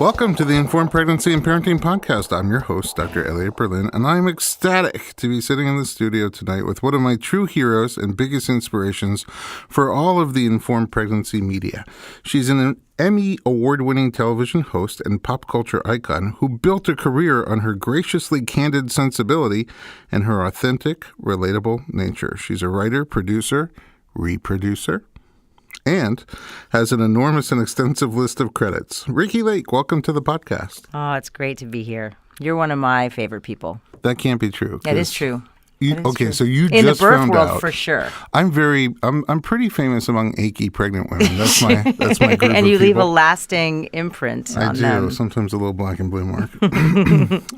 Welcome to the Informed Pregnancy and Parenting Podcast. I'm your host, Dr. Elliot Berlin, and I'm ecstatic to be sitting in the studio tonight with one of my true heroes and biggest inspirations for all of the informed pregnancy media. She's an Emmy award-winning television host and pop culture icon who built a career on her graciously candid sensibility and her authentic, relatable nature. She's a writer, producer, reproducer, and has an enormous and extensive list of credits. Ricki Lake, welcome to the podcast. Oh, it's great to be here. You're one of my favorite people. That can't be true. That is true. Okay, so you in just the birth found world out. For sure. I'm pretty famous among achy pregnant women. That's my group and of you leave a people. lasting imprint on them. I do. Sometimes a little black and blue mark.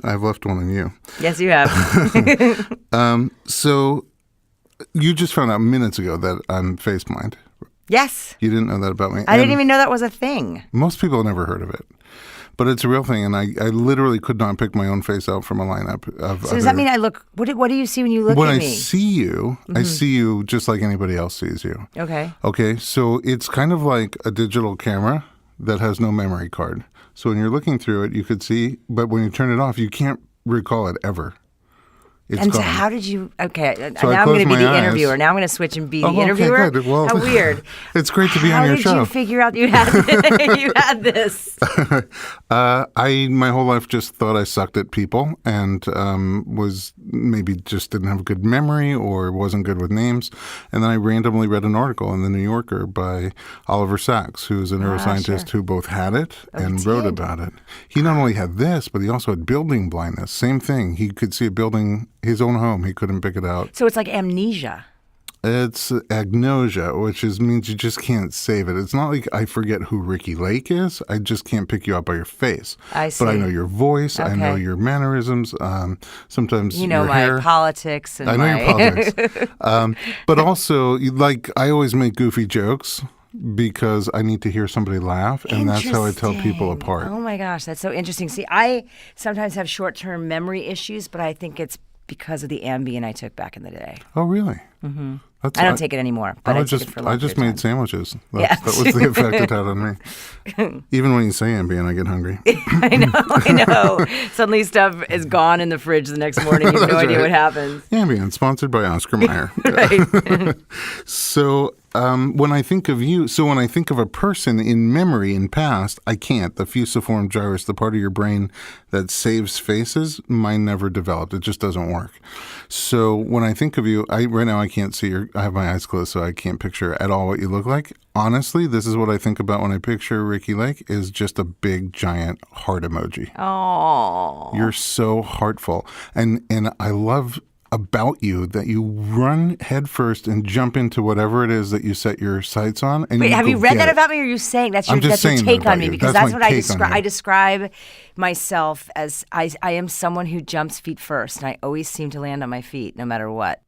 I've left one on you. Yes, you have. So you just found out minutes ago that I'm face blind. Yes. You didn't know that about me. I didn't even know that was a thing. Most people have never heard of it. But it's a real thing, and I literally could not pick my own face out from a lineup of So does that mean I look, what do you see when you look when at I me? see you, I see you just like anybody else sees you. Okay. Okay, so it's kind of like a digital camera that has no memory card. So when you're looking through it, you could see, but when you turn it off, you can't recall it ever. It's and gone. so how did you, okay, So now I'm going to be the eyes. interviewer. Now I'm going to switch and be the Okay, interviewer. good. Well, how weird. It's great to be on your show. How did you figure out you had, you had this? I my whole life just thought I sucked at people and was maybe just didn't have a good memory or wasn't good with names. And then I randomly read an article in the New Yorker by Oliver Sacks, who's a neuroscientist who both had it and wrote about it. He not only had this, but he also had building blindness. Same thing. He could see a building, his own home. He couldn't pick it out. So it's like amnesia. It's agnosia, which means you just can't save it. It's not like I forget who Ricki Lake is. I just can't pick you out by your face. I see. But I know your voice. Okay. I know your mannerisms. Sometimes you know your my hair. politics. And I know your politics. But also, like, I always make goofy jokes because I need to hear somebody laugh, and that's how I tell people apart. Oh my gosh, that's so interesting. See, I sometimes have short-term memory issues, but I think it's because of the Ambien I took back in the day. Oh, really? Mm-hmm. I don't take it anymore, but I took it for a long I just period made of time. sandwiches. That was the effect it had on me. Even when you say Ambien, I get hungry. I know. Suddenly stuff is gone in the fridge the next morning. You have no idea what happens. Ambien, sponsored by Oscar Mayer. Right. So when I think of you, when I think of a person in memory in past, I can't. The fusiform gyrus, the part of your brain that saves faces, mine never developed. It just doesn't work. So when I think of you, right now I can't see I have my eyes closed, so I can't picture at all what you look like. Honestly, this is what I think about when I picture Ricki Lake is just a big, giant heart emoji. Oh. You're so heartful. And I love about you that you run headfirst and jump into whatever it is that you set your sights on. And wait, have you read that it. about me, or are you saying that's your saying take on me? you. Because that's what I take on describe. you. I describe myself as I am someone who jumps feet first, and I always seem to land on my feet no matter what.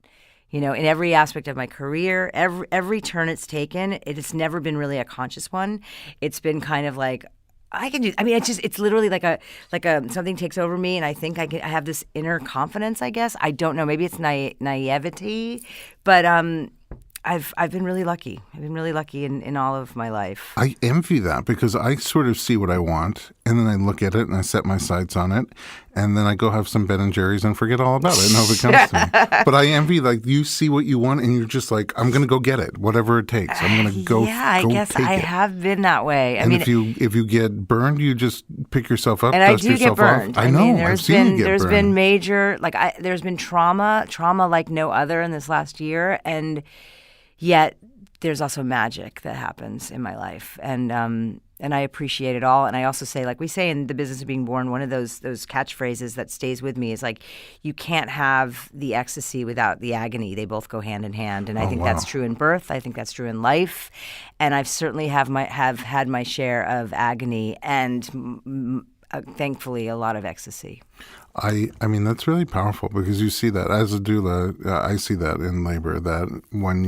You know, in every aspect of my career, every turn it's taken, it's never been really a conscious one. It's been kind of like, I can do. I mean, it's literally like a something takes over me, and I think I have this inner confidence. I guess I don't know. Maybe it's naivety, but I've been really lucky. I've been really lucky in all of my life. I envy that because I sort of see what I want, and then I look at it and I set my sights on it, and then I go have some Ben & Jerry's and forget all about it and hope it comes to me. But I envy, like, you see what you want and you're just like, I'm going to go get it, whatever it takes. I'm going to go. Yeah, I guess I have been that way. I mean, if you get burned, you just pick yourself up, and dust I do yourself get burned. off. I know. I've seen you get there's burned. been major, there's been trauma like no other in this last year, and yet there's also magic that happens in my life, and I appreciate it all. And I also say, like we say in the business of being born, one of those catchphrases that stays with me is like, you can't have the ecstasy without the agony. They both go hand in hand, and I think that's true in birth. I think that's true in life, and I've certainly have had my share of agony and thankfully a lot of ecstasy. I mean, that's really powerful because you see that as a doula. I see that in labor, that when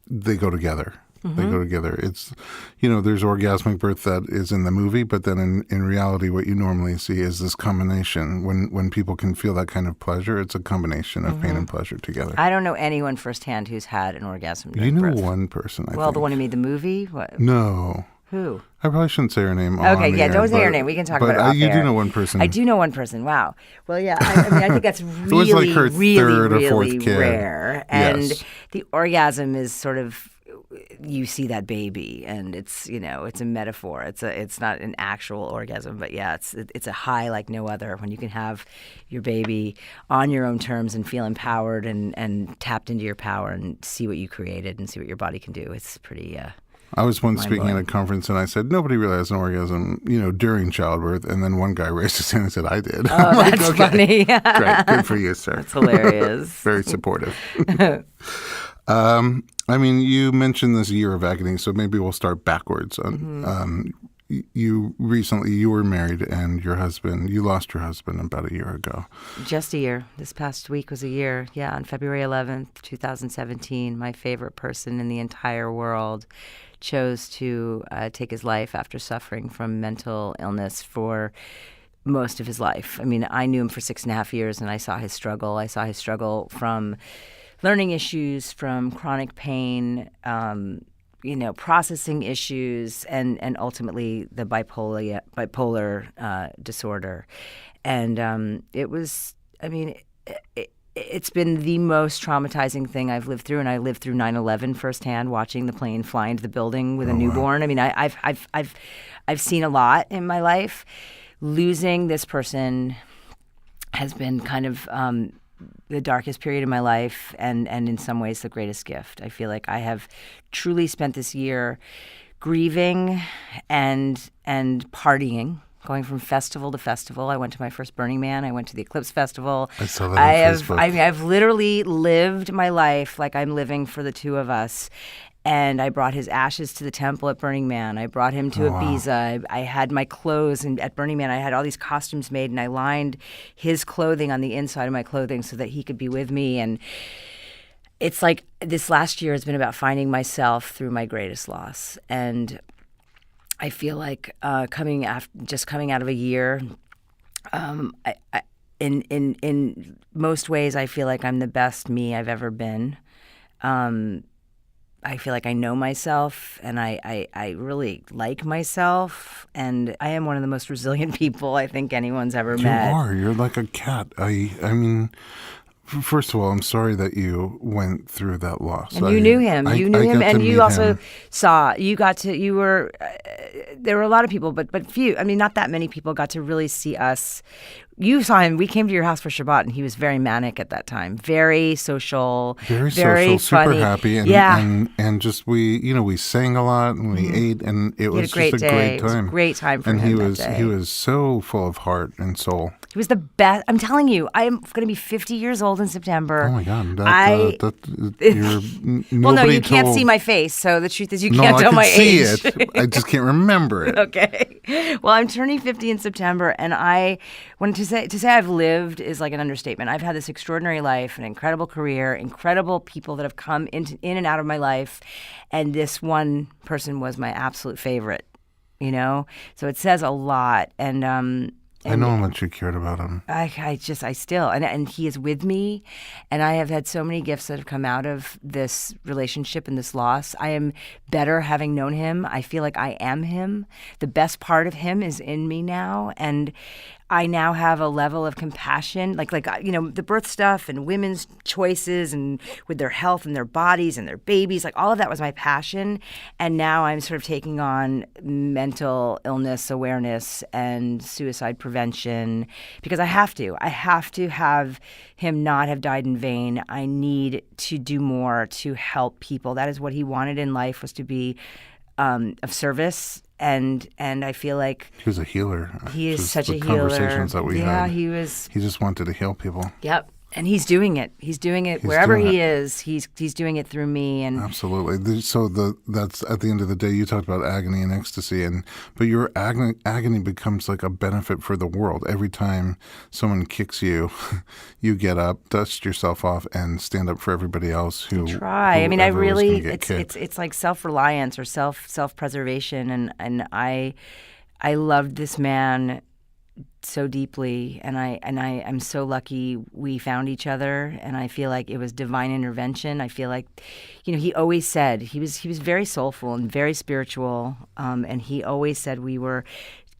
they go together. They go together. It's, there's orgasmic birth that is in the movie, but then in reality, what you normally see is this combination. When people can feel that kind of pleasure, it's a combination of pain and pleasure together. I don't know anyone firsthand who's had an orgasm during You know birth. one person, I think. Well, the one who made the movie? What? No. Who? I probably shouldn't say her name. Okay, on yeah, the don't air, say her but- name. We can talk but about it off you do air. know one person. I do know one person. Wow. Well, yeah. I mean, I think that's was really, like her really, third or fourth really kid. rare. And Yes. the orgasm is sort of, you see that baby, and it's it's a metaphor. It's not an actual orgasm, but yeah, it's a high like no other when you can have your baby on your own terms and feel empowered and tapped into your power and see what you created and see what your body can do. It's pretty. I was once speaking at Mind-blowing. a conference and I said, nobody really has an orgasm, during childbirth. And then one guy raised his hand and said, I did. Oh, that's funny. Great. Good for you, sir. It's hilarious. Very supportive. I mean, you mentioned this year of agony, so maybe we'll start backwards. You were married and you lost your husband about a year ago. Just a year. This past week was a year. Yeah, on February 11th, 2017, my favorite person in the entire world chose to take his life after suffering from mental illness for most of his life. I mean, I knew him for 6.5 years, and I saw his struggle. I saw his struggle from learning issues, from chronic pain, processing issues, and ultimately the bipolar disorder. And it was, I mean, it's been the most traumatizing thing I've lived through, and I lived through 9/11 firsthand, watching the plane fly into the building with a newborn. Wow. I mean, I've seen a lot in my life. Losing this person has been kind of the darkest period of my life, and in some ways the greatest gift. I feel like I have truly spent this year grieving and partying. Going from festival to festival. I went to my first Burning Man. I went to the Eclipse Festival. I saw that on Facebook. I've literally lived my life like I'm living for the two of us. And I brought his ashes to the temple at Burning Man. I brought him to Ibiza. I had my clothes at Burning Man. I had all these costumes made, and I lined his clothing on the inside of my clothing so that he could be with me. And it's like this last year has been about finding myself through my greatest loss. And I feel like coming out of a year, in most ways, I feel like I'm the best me I've ever been. I feel like I know myself, and I really like myself, and I am one of the most resilient people I think anyone's ever met. You are. You're like a cat. I mean, first of all, I'm sorry that you went through that loss. And you knew him. You knew him, and you also him. saw. There were a lot of people, but few. I mean, not that many people got to really see us. You saw him. We came to your house for Shabbat, and he was very manic at that time. Very social, very funny. Super happy, and yeah. and just we sang a lot and we ate, and it was just a great time. It was a great time for him. And he was so full of heart and soul. He was the best. I'm telling you, I am going to be 50 years old in September. Oh my God! Well, no, you can't see my face, so the truth is you can't tell my age. I can see it. I just can't remember it. Okay. Well, I'm turning 50 in September, and I wanted to say I've lived is like an understatement. I've had this extraordinary life, an incredible career, incredible people that have come in and out of my life, and this one person was my absolute favorite. So it says a lot, and I know how much you cared about him. I still, and he is with me, and I have had so many gifts that have come out of this relationship and this loss. I am better having known him. I feel like I am him. The best part of him is in me now, and I now have a level of compassion, like the birth stuff and women's choices and with their health and their bodies and their babies, like all of that was my passion. And now I'm sort of taking on mental illness awareness and suicide prevention because I have to have him not have died in vain. I need to do more to help people. That is what he wanted in life, was to be of service. And I feel like he was a healer. He is such a healer. Conversations that we had. Yeah, he was. He just wanted to heal people. Yep, and he's doing it. He's doing it wherever he is. He's doing it through me. And absolutely. So that's at the end of the day. You talked about agony and ecstasy, but your agony becomes like a benefit for the world. Every time someone kicks you, you get up, dust yourself off, and stand up for everybody else who try. I mean, I really. It's like self-reliance or self-preservation, and I loved this man so deeply, and I'm so lucky we found each other, and I feel like it was divine intervention. I feel like, he always said he was very soulful and very spiritual, and he always said we were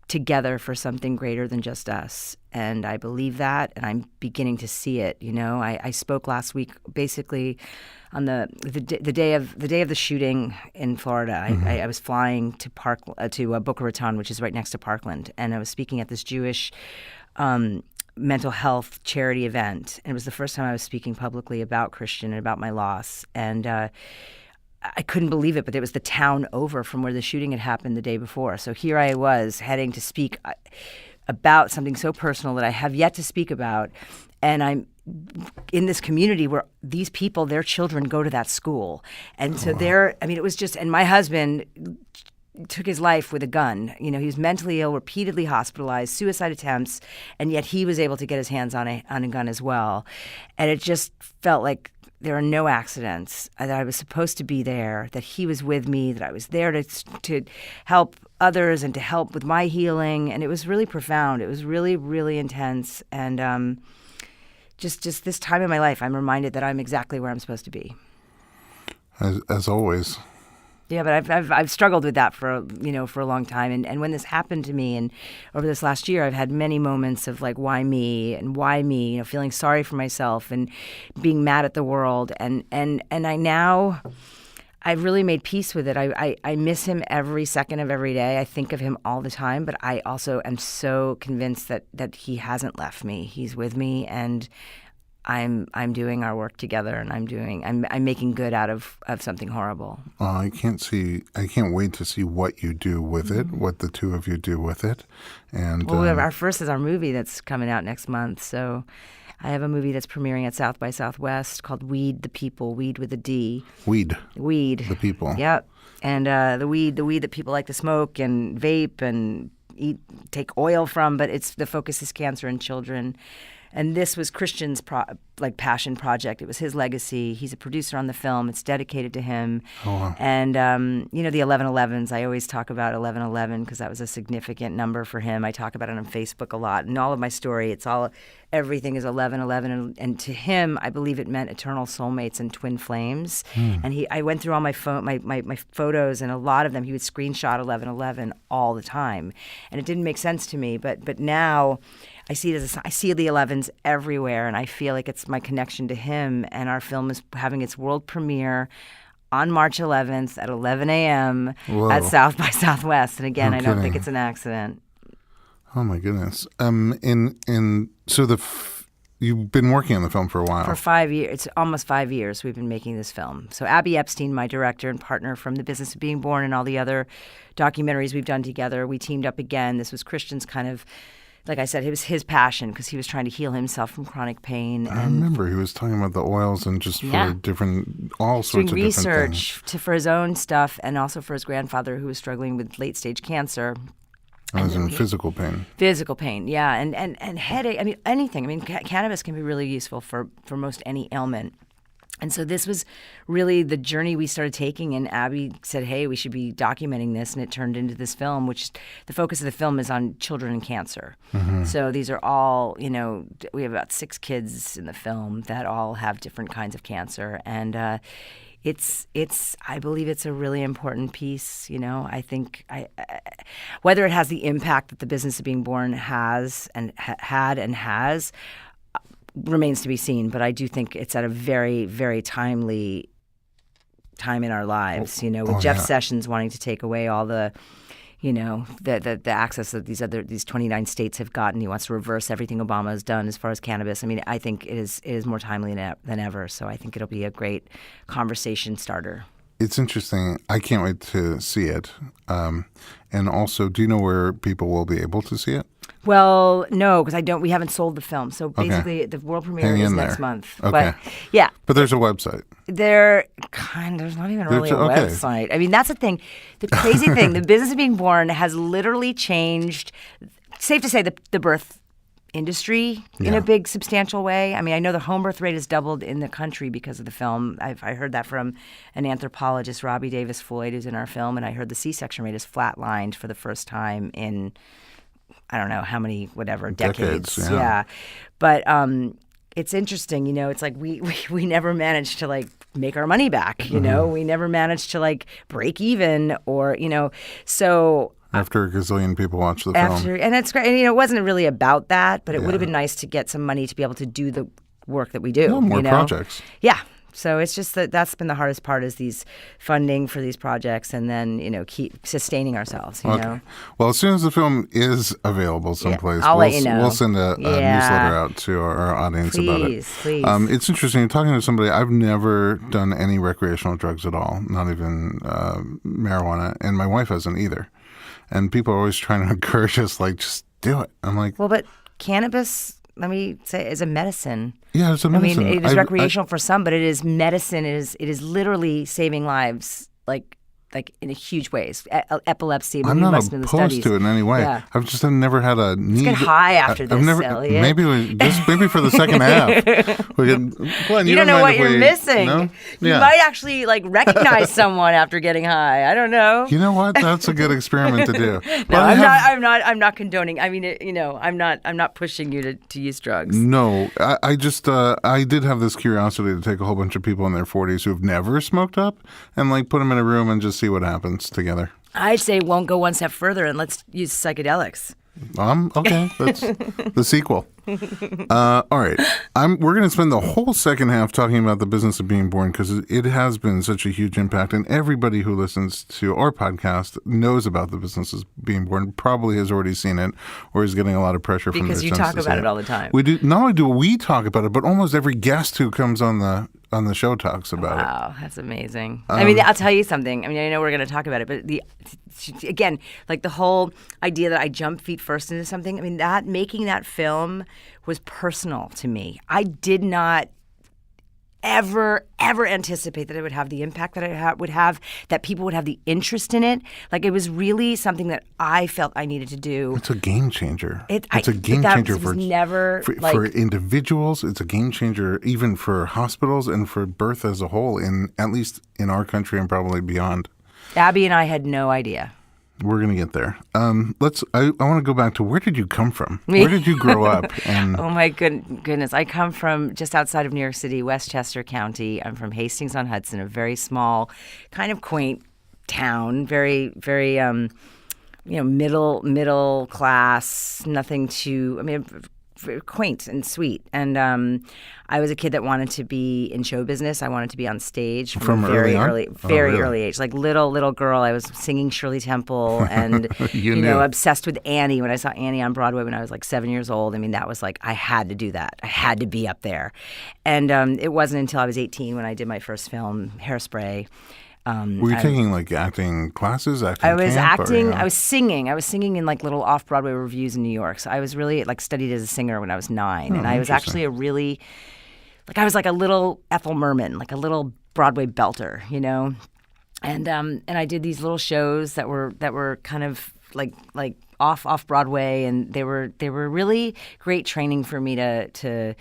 together for something greater than just us. And I believe that, and I'm beginning to see it. I spoke last week, basically, on the day of the shooting in Florida. I was flying to Boca Raton, which is right next to Parkland, and I was speaking at this Jewish mental health charity event. And it was the first time I was speaking publicly about Christian and about my loss. And I couldn't believe it, but it was the town over from where the shooting had happened the day before. So here I was heading to speak about something so personal that I have yet to speak about. And I'm in this community where these people, their children go to that school. And so it was just, and my husband took his life with a gun. He was mentally ill, repeatedly hospitalized, suicide attempts, and yet he was able to get his hands on a gun as well. And it just felt like there are no accidents, that I was supposed to be there, that he was with me, that I was there to help others and to help with my healing. And it was really profound. It was really, really intense. And just this time in my life, I'm reminded that I'm exactly where I'm supposed to be. As always. Yeah, but I've struggled with that for a long time, and when this happened to me, and over this last year, I've had many moments of like, why me, and why me, feeling sorry for myself and being mad at the world, and I've really made peace with it. I miss him every second of every day. I think of him all the time, but I also am so convinced that he hasn't left me. He's with me, and I'm doing our work together, and I'm making good out of something horrible. I can't wait to see what you do with it, what the two of you do with it. And our first is our movie that's coming out next month. So I have a movie that's premiering at South by Southwest called Weed the People, Weed with a D. Weed the People. Yep. And the weed that people like to smoke and vape and take oil from, but the focus is cancer in children. And this was Christian's passion project. It was his legacy. He's a producer on the film. It's dedicated to him. Oh, wow. And, the 11/11s, I always talk about 11/11 because that was a significant number for him. I talk about it on Facebook a lot. And all of my story, everything is 11/11. And to him, I believe it meant eternal soulmates and twin flames. And I went through all my photos, and a lot of them, he would screenshot 11/11 all the time. And it didn't make sense to me. But now I see the 11s everywhere, and I feel like it's my connection to him. And our film is having its world premiere on March 11th at 11 a.m. at South by Southwest. And again, I don't think it's an accident. Oh my goodness. You've been working on the film for a while. For 5 years. It's almost 5 years we've been making this film. So Abby Epstein, my director and partner from The Business of Being Born and all the other documentaries we've done together, we teamed up again. This was Christian's kind of, like I said, it was his passion because he was trying to heal himself from chronic pain. I remember he was talking about the oils and just for all sorts of different things. Doing research for his own stuff and also for his grandfather who was struggling with late-stage cancer. I was in physical pain. Physical pain, yeah. And headache, anything. Cannabis can be really useful for most any ailment. And so this was really the journey we started taking, and Abby said, hey, we should be documenting this, and it turned into this film, which the focus of the film is on children and cancer. Mm-hmm. So these are all, we have about 6 kids in the film that all have different kinds of cancer, and I believe it's a really important piece. I think whether it has the impact that The Business of Being Born has and had and has remains to be seen. But I do think it's at a very, very timely time in our lives. With Jeff Sessions wanting to take away all the the access that these 29 states have gotten. He wants to reverse everything Obama has done as far as cannabis. I think it is more timely than ever. So I think it'll be a great conversation starter. It's interesting. I can't wait to see it. And also, do you know where people will be able to see it? Well, no, because we haven't sold the film. So basically, the world premiere is next month. Okay. But yeah. But there's a website. There's not even really a website. That's the thing. The crazy thing, The Business of Being Born has literally changed, safe to say, the birth industry in a big, substantial way. I know the home birth rate has doubled in the country because of the film. I heard that from an anthropologist, Robbie Davis Floyd, who's in our film, and I heard the C-section rate is flatlined for the first time in I don't know how many, whatever, Decades, decades. yeah. But it's interesting, it's like we never managed to like make our money back, we never managed to like break even or, so After a gazillion people watch the film. and it's great. And, it wasn't really about that, but it would have been nice to get some money to be able to do the work that we do. Yeah, more projects. Yeah. So it's just that's been the hardest part is these funding for these projects and then, keep sustaining ourselves, you know. Well, as soon as the film is available someplace, I'll let you know. We'll send a newsletter out to our audience about it. Please. It's interesting. You're talking to somebody, I've never done any recreational drugs at all, not even marijuana, and my wife hasn't either. And people are always trying to encourage us, like, just do it. I'm like... Well, but cannabis... Let me say, is a medicine. Yeah, it's a medicine. I mean, it is recreational for some, but it is medicine. It is literally saving lives, like in a huge ways. Epilepsy. I'm not opposed to it in any way. Yeah. I've never had a need. Let's get high after this, Elliot. Maybe for the second half. Glenn, you don't know what you're missing. No? You might actually recognize someone after getting high. I don't know. You know what? That's a good experiment to do. No, I'm not condoning. I mean, I'm not pushing you to use drugs. No, I just I did have this curiosity to take a whole bunch of people in their 40s who have never smoked up and put them in a room and just see what happens together. I'd say won't go one step further and let's use psychedelics. Okay. That's the sequel. All right. We're going to spend the whole second half talking about the business of being born because it has been such a huge impact. And everybody who listens to our podcast knows about the business of being born, probably has already seen it or is getting a lot of pressure from because their you friends talk about it all the time. We do. Not only do we talk about it, but almost every guest who comes on the show talks about it. Wow, that's amazing. I mean, I'll tell you something. I mean, I know we're going to talk about it, but again, the whole idea that I jump feet first into something, I mean, making that film was personal to me. I did not ever anticipate that it would have the impact that it would have, that people would have the interest in it. It was really something that I felt I needed to do. It's a game changer. It's a game changer for individuals. It's a game changer even for hospitals and for birth as a whole, at least in our country and probably beyond. Abby and I had no idea. We're going to get there. I want to go back to where did you come from? Where did you grow up? Oh, my goodness. I come from just outside of New York City, Westchester County. I'm from Hastings-on-Hudson, a very small, kind of quaint town, very, very, middle class, nothing too, quaint and sweet. And I was a kid that wanted to be in show business. I wanted to be on stage from a very early age. Little girl, I was singing Shirley Temple and obsessed with Annie. When I saw Annie on Broadway when I was 7 years old, I mean, that was I had to do that. I had to be up there. And it wasn't until I was 18 when I did my first film, Hairspray. Were you taking acting classes? I was acting. I was singing. I was singing in little off-Broadway revues in New York. So I was really studied as a singer when I was 9, and I was actually a really I was a little Ethel Merman, a little Broadway belter, And I did these little shows that were kind of off Broadway, and they were really great training for me to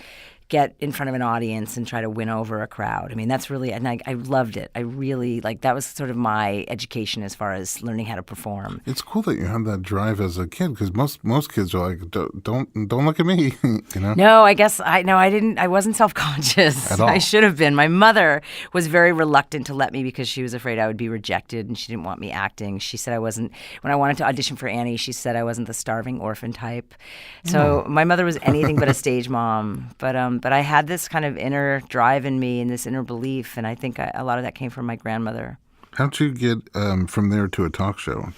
get in front of an audience and try to win over a crowd. I mean, that's really, and I loved it. I really, that was sort of my education as far as learning how to perform. It's cool that you had that drive as a kid, because most kids are don't look at me, No, I guess, I didn't, I wasn't self-conscious. At all. I should have been. My mother was very reluctant to let me because she was afraid I would be rejected and she didn't want me acting. She said I wasn't, when I wanted to audition for Annie, she said I wasn't the starving orphan type. So my mother was anything but a stage mom. But I had this kind of inner drive in me and this inner belief, and I think a lot of that came from my grandmother. How'd you get from there to a talk show?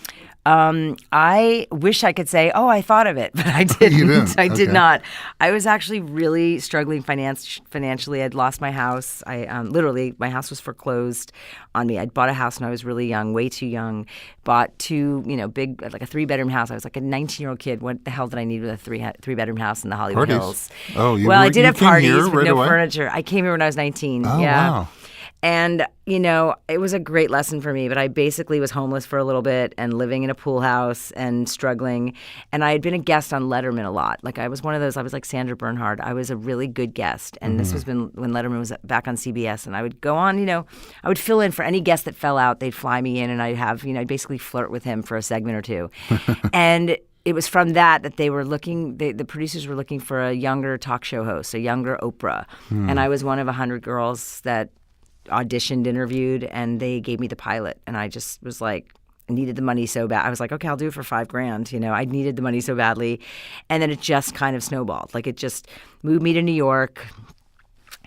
I wish I could say, I thought of it, but I didn't. You didn't? I did not. I was actually really struggling financially. I'd lost my house. I literally, my house was foreclosed on me. I'd bought a house when I was really young, way too young. Bought two, big, a 3-bedroom house. I was a 19-year-old kid. What the hell did I need with a three-bedroom house in the Hollywood Hills? Oh, I did have parties with no away? furniture. I came here when I was 19. Oh, yeah. Wow. And, it was a great lesson for me, but I basically was homeless for a little bit and living in a pool house and struggling. And I had been a guest on Letterman a lot. I was one of those, I was like Sandra Bernhard. I was a really good guest. And this was when Letterman was back on CBS. And I would go on, I would fill in for any guest that fell out. They'd fly me in and I'd have, I'd basically flirt with him for a segment or two. And it was from that they were looking, the producers were looking for a younger talk show host, a younger Oprah. And I was one of 100 girls that auditioned, interviewed, and they gave me the pilot. And I just was like, I needed the money so bad. I was like, okay, I'll do it for $5,000. You know, I needed the money so badly. And then it just kind of snowballed. Like, it just moved me to New York,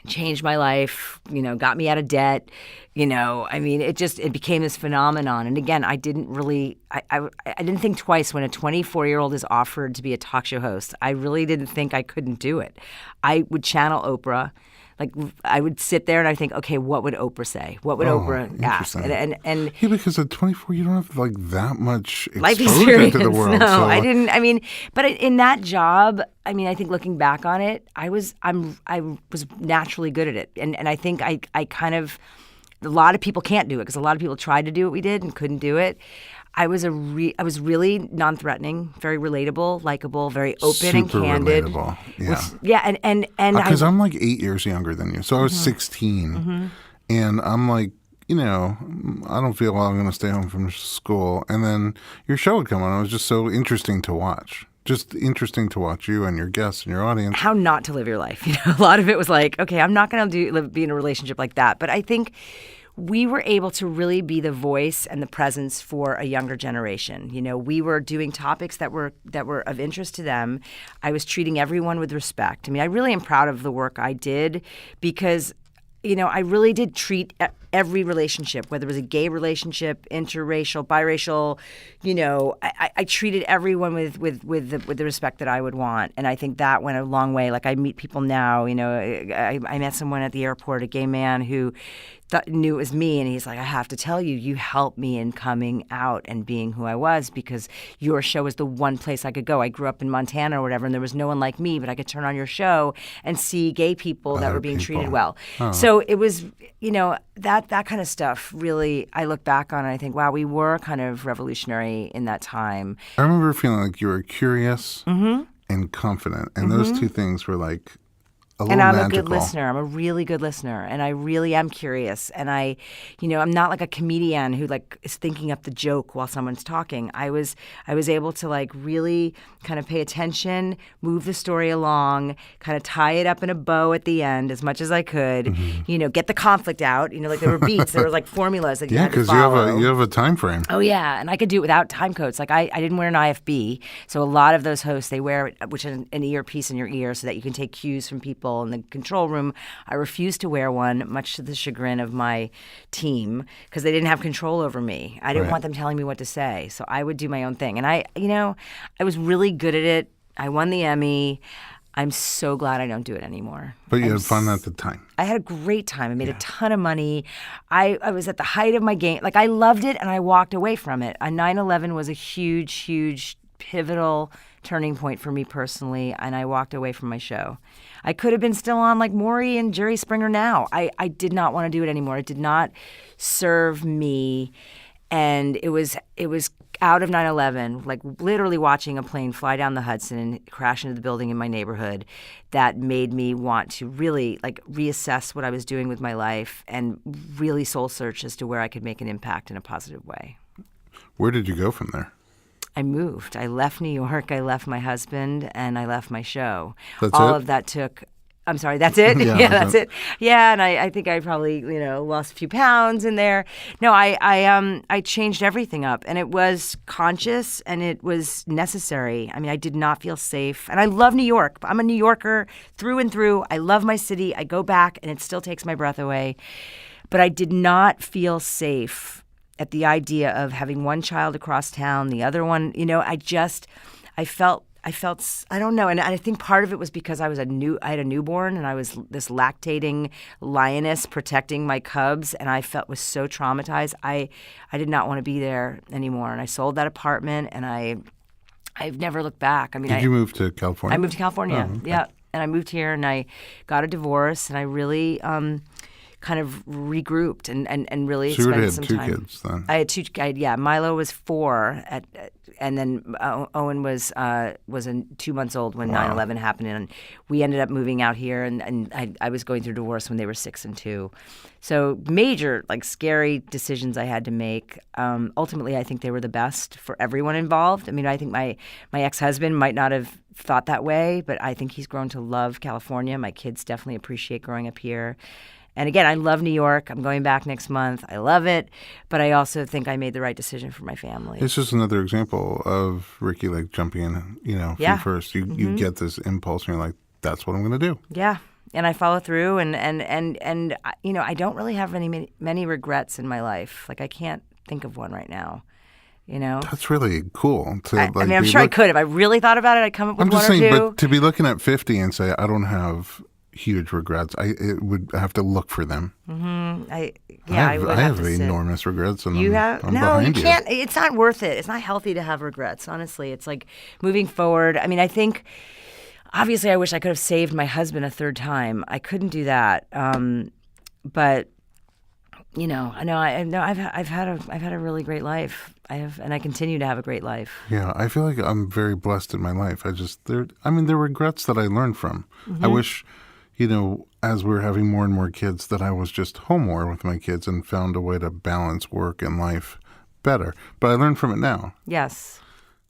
changed my life, you know, got me out of debt. You know, I mean, it became this phenomenon. And again, I didn't really, I didn't think twice when a 24-year-old is offered to be a talk show host. I really didn't think I couldn't do it. I would channel Oprah. Like, I would sit there and I think, okay, what would Oprah say? What would Oprah ask? And yeah, because at 24, you don't have like that much life exposure experience. to the world. No, so. I didn't. I mean, but in that job, I mean, I think looking back on it, I was naturally good at it, and I think I kind of, a lot of people can't do it because a lot of people tried to do what we did and couldn't do it. I was really non-threatening, very relatable, likable, very open Super and candid. Relatable. Yeah. And because I'm like 8 years younger than you, so I was 16, and I'm like, you know, I don't feel well, I'm going to stay home from school, and then your show would come on. It was just so interesting to watch. Just interesting to watch you and your guests and your audience. How not to live your life. You know, a lot of it was like, okay, I'm not going to be in a relationship like that. But I think we were able to really be the voice and the presence for a younger generation. You know, we were doing topics that were of interest to them. I was treating everyone with respect. I mean, I really am proud of the work I did because, you know, I really did treat every relationship, whether it was a gay relationship, interracial, biracial, you know, I treated everyone with the respect that I would want. And I think that went a long way. Like, I meet people now, you know, I met someone at the airport, a gay man who knew it was me, and he's like, I have to tell you, you helped me in coming out and being who I was because your show was the one place I could go. I grew up in Montana or whatever, and there was no one like me, but I could turn on your show and see gay people that were being treated well. Oh. So it was, you know, that kind of stuff really, I look back on and I think, wow, we were kind of revolutionary in that time. I remember feeling like you were curious and confident, and those two things were like and I'm magical. a good listener. I'm a really good listener, and I really am curious. And I, you know, I'm not like a comedian who like is thinking up the joke while someone's talking. I was able to like really kind of pay attention, move the story along, kind of tie it up in a bow at the end as much as I could. You know, get the conflict out. You know, like there were beats, there were like formulas that you had to follow. you have a time frame. Oh yeah, and I could do it without time codes. Like I didn't wear an IFB, so a lot of those hosts they wear which is an earpiece in your ear so that you can take cues from people in the control room. I refused to wear one, much to the chagrin of my team, because they didn't have control over me. I didn't want them telling me what to say, so I would do my own thing. And I was really good at it. I won the Emmy. I'm so glad I don't do it anymore. But you had fun at the time. I had a great time. I made a ton of money. I was at the height of my game. Like, I loved it, and I walked away from it. 9/11 was a huge, huge, pivotal turning point for me personally, and I walked away from my show. I could have been still on like Maury and Jerry Springer now. I did not want to do it anymore. It did not serve me, and it was out of 9/11, like literally watching a plane fly down the Hudson and crash into the building in my neighborhood, that made me want to really like reassess what I was doing with my life and really soul search as to where I could make an impact in a positive way. Where did you go from there? I moved. I left New York. I left my husband, and I left my show. That's All it? of that took. I'm sorry, that's it? Yeah, that's it. Yeah, and I think I probably, lost a few pounds in there. No, I changed everything up, and it was conscious, and it was necessary. I mean, I did not feel safe, and I love New York. I'm a New Yorker through and through. I love my city. I go back, and it still takes my breath away. But I did not feel safe at the idea of having one child across town, the other one, I felt, I don't know. And I think part of it was because I had a newborn, and I was this lactating lioness protecting my cubs, and I was so traumatized. I did not want to be there anymore. And I sold that apartment, and I've never looked back. I mean, Did you move to California? I moved to California. Oh, okay. Yeah. And I moved here, and I got a divorce, and I really kind of regrouped and really so spent some time. So you had 2 kids then? I had 2. Milo was 4 then Owen was 2 months old when 9/11 happened, and we ended up moving out here. And I was going through divorce when they were 6 and 2, so major scary decisions I had to make. Ultimately, I think they were the best for everyone involved. I mean, I think my ex-husband might not have thought that way, but I think he's grown to love California. My kids definitely appreciate growing up here. And again, I love New York. I'm going back next month. I love it. But I also think I made the right decision for my family. It's just another example of Ricki Lake jumping in, feet first. You get this impulse and you're like, that's what I'm going to do. Yeah. And I follow through. And I don't really have many regrets in my life. I can't think of one right now. That's really cool. I'm sure I could. If I really thought about it, I'd come up with one or two. I'm just saying, but to be looking at 50 and say, I don't have huge regrets, I would have to look for them. Mm-hmm. I have enormous regrets, and you I'm no, behind you can't. It's not worth it. It's not healthy to have regrets. Honestly, it's moving forward. I mean, I think obviously I wish I could have saved my husband a third time. I couldn't do that, but I know I've had a really great life. And I continue to have a great life. Yeah, I feel like I'm very blessed in my life. There are regrets that I learned from. I wish, as we're having more and more kids, that I was just home more with my kids and found a way to balance work and life better. But I learned from it now. Yes.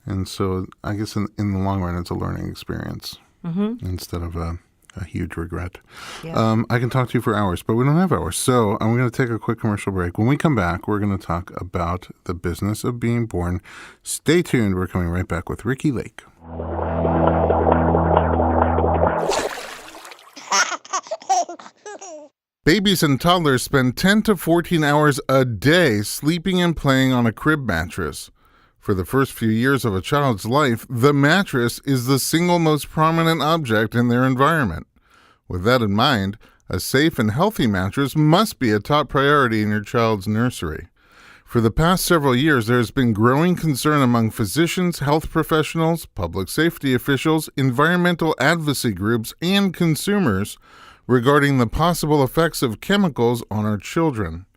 And so I guess in the long run, it's a learning experience instead of a huge regret. Yeah. I can talk to you for hours, but we don't have hours. So I'm going to take a quick commercial break. When we come back, we're going to talk about the business of being born. Stay tuned. We're coming right back with Ricki Lake. Babies and toddlers spend 10 to 14 hours a day sleeping and playing on a crib mattress. For the first few years of a child's life, the mattress is the single most prominent object in their environment. With that in mind, a safe and healthy mattress must be a top priority in your child's nursery. For the past several years, there has been growing concern among physicians, health professionals, public safety officials, environmental advocacy groups, and consumers regarding the possible effects of chemicals on our children.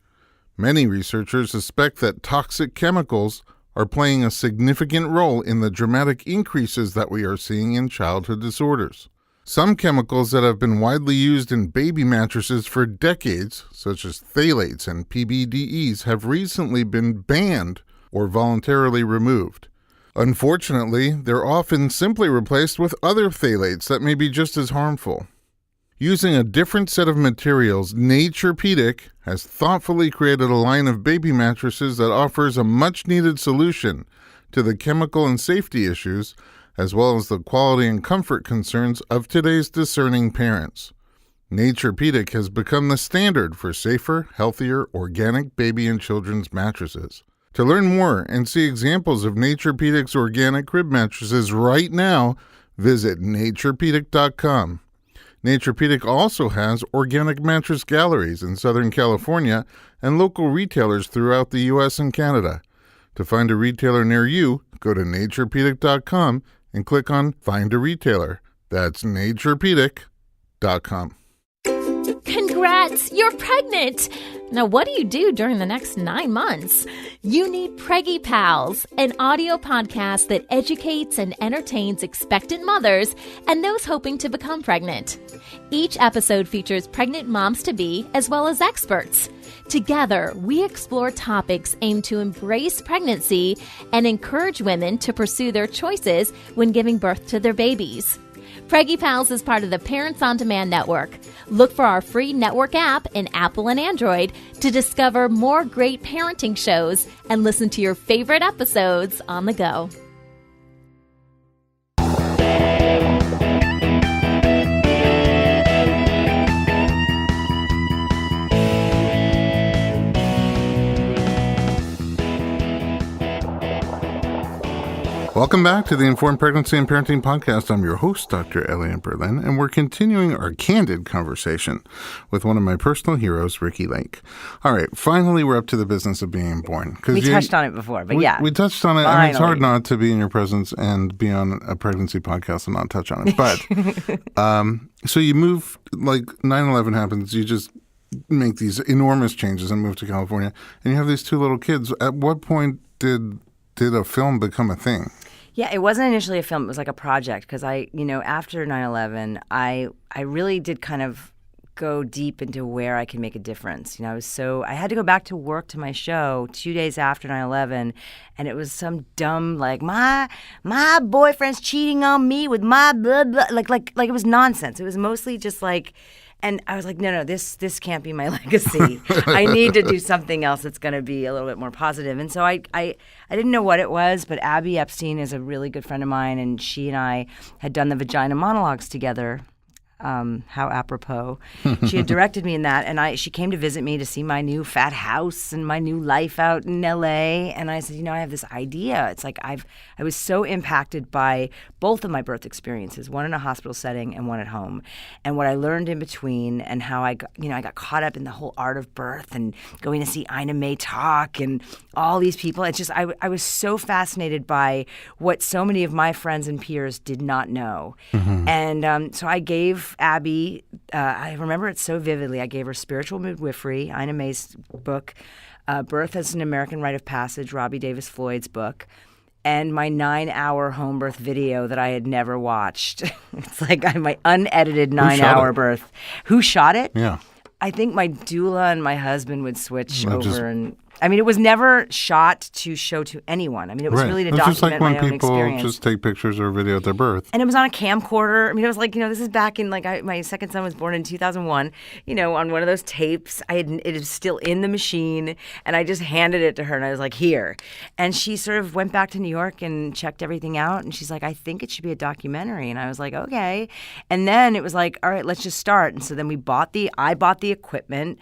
Many researchers suspect that toxic chemicals are playing a significant role in the dramatic increases that we are seeing in childhood disorders. Some chemicals that have been widely used in baby mattresses for decades, such as phthalates and PBDEs, have recently been banned or voluntarily removed. Unfortunately, they're often simply replaced with other phthalates that may be just as harmful. Using a different set of materials, Naturepedic has thoughtfully created a line of baby mattresses that offers a much-needed solution to the chemical and safety issues, as well as the quality and comfort concerns of today's discerning parents. Naturepedic has become the standard for safer, healthier, organic baby and children's mattresses. To learn more and see examples of Naturepedic's organic crib mattresses right now, visit naturepedic.com. Naturepedic also has organic mattress galleries in Southern California and local retailers throughout the U.S. and Canada. To find a retailer near you, go to naturepedic.com and click on Find a Retailer. That's naturepedic.com. Congrats! You're pregnant! Now, what do you do during the next 9 months? You need Preggy Pals, an audio podcast that educates and entertains expectant mothers and those hoping to become pregnant. Each episode features pregnant moms-to-be as well as experts. Together, we explore topics aimed to embrace pregnancy and encourage women to pursue their choices when giving birth to their babies. Preggy Pals is part of the Parents on Demand Network. Look for our free network app in Apple and Android to discover more great parenting shows and listen to your favorite episodes on the go. Welcome back to the Informed Pregnancy and Parenting Podcast. I'm your host, Dr. Elliot Berlin, and we're continuing our candid conversation with one of my personal heroes, Ricki Lake. All right, finally, we're up to the business of being born. We touched on it before, but yeah. We touched on it. Finally. I mean, it's hard not to be in your presence and be on a pregnancy podcast and not touch on it. But so you move, like 9/11 happens, you just make these enormous changes and move to California, and you have these two little kids. At what point did did a film become a thing? Yeah, it wasn't initially a film. It was like a project because after 9/11, I really did kind of go deep into where I can make a difference. I had to go back to work to my show 2 days after 9/11, and it was some dumb like my boyfriend's cheating on me with my blah blah, like it was nonsense. It was mostly just like. And I was like, no, this can't be my legacy. I need to do something else that's going to be a little bit more positive. And so I didn't know what it was, but Abby Epstein is a really good friend of mine, and she and I had done the Vagina Monologues together. How apropos. She had directed me in that, and she came to visit me to see my new fat house and my new life out in LA. And I said, I have this idea. It's like I was so impacted by both of my birth experiences, one in a hospital setting and one at home, and what I learned in between, and how I got caught up in the whole art of birth and going to see Ina May talk and all these people. It's just I was so fascinated by what so many of my friends and peers did not know, and so I gave Abby, I remember it so vividly. I gave her Spiritual Midwifery, Ina May's book, Birth as an American Rite of Passage, Robbie Davis Floyd's book, and my 9-hour home birth video that I had never watched. It's like my unedited 9-hour birth. Who shot it? Yeah. I think my doula and my husband would switch over and... it was never shot to show to anyone. It was really to document my own experience. It's just like when people just take pictures or video at their birth. And it was on a camcorder. It was like, this is back in, my second son was born in 2001, on one of those tapes. It is still in the machine, and I just handed it to her, and I was like, here. And she sort of went back to New York and checked everything out, and she's like, I think it should be a documentary. And I was like, okay. And then it was like, all right, let's just start. And so then I bought the equipment.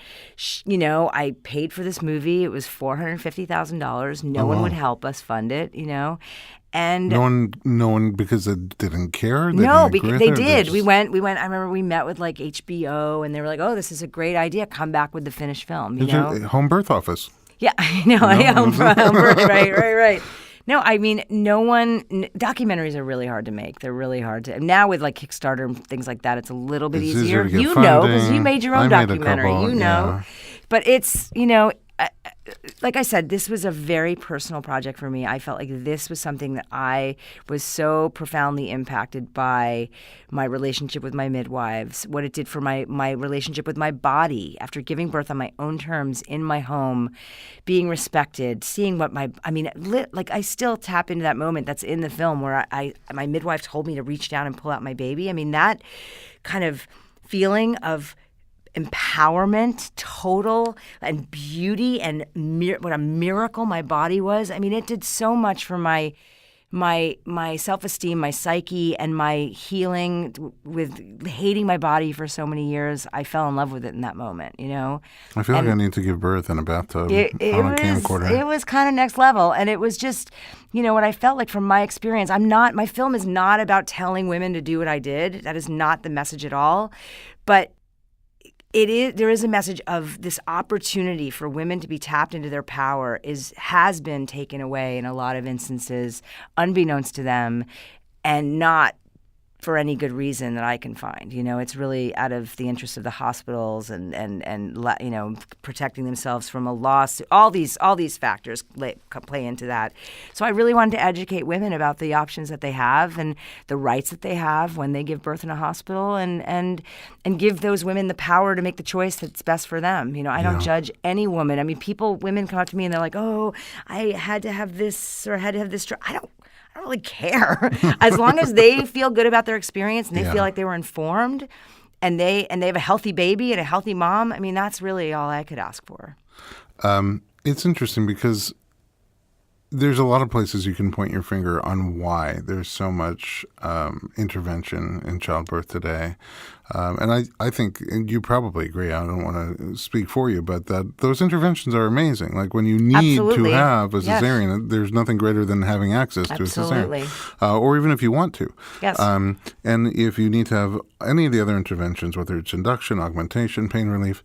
I paid for this movie. It was $450,000. No one would help us fund it, and no one because it didn't care. Because they did. We went. I remember we met with HBO, and they were like, "Oh, this is a great idea. Come back with the finished film." Home birth office. Yeah, I know. Home birth. Right. No, no one. Documentaries are really hard to make. They're really hard to. Now with Kickstarter and things like that, it's a little bit easier. Because you made your own documentary. Yeah. But it's like I said, this was a very personal project for me. I felt like this was something that I was so profoundly impacted by my relationship with my midwives, what it did for my relationship with my body after giving birth on my own terms in my home, being respected, seeing what I still tap into that moment that's in the film where my midwife told me to reach down and pull out my baby. That kind of feeling of empowerment, total, and beauty, and what a miracle my body was. It did so much for my self-esteem, my psyche, and my healing with hating my body for so many years. I fell in love with it in that moment, I feel like I need to give birth in a bathtub on a camcorder. It was kind of next level, and it was just, what I felt like from my experience. My film is not about telling women to do what I did. That is not the message at all. But there is a message of this opportunity for women to be tapped into their power has been taken away in a lot of instances, unbeknownst to them, and not for any good reason that I can find. It's really out of the interest of the hospitals and protecting themselves from a loss. All these factors play into that. So I really wanted to educate women about the options that they have and the rights that they have when they give birth in a hospital, and give those women the power to make the choice that's best for them. I don't judge any woman. Women come up to me and they're like, "Oh, I had to have this or I had to have this." I don't really care. As long as they feel good about their experience and they feel like they were informed and they have a healthy baby and a healthy mom, that's really all I could ask for. It's interesting because there's a lot of places you can point your finger on why there's so much intervention in childbirth today. And I think, and you probably agree, I don't want to speak for you, but that those interventions are amazing. Like when you need to have a cesarean, there's nothing greater than having access to a cesarean. Or even if you want to. Yes. And if you need to have any of the other interventions, whether it's induction, augmentation, pain relief,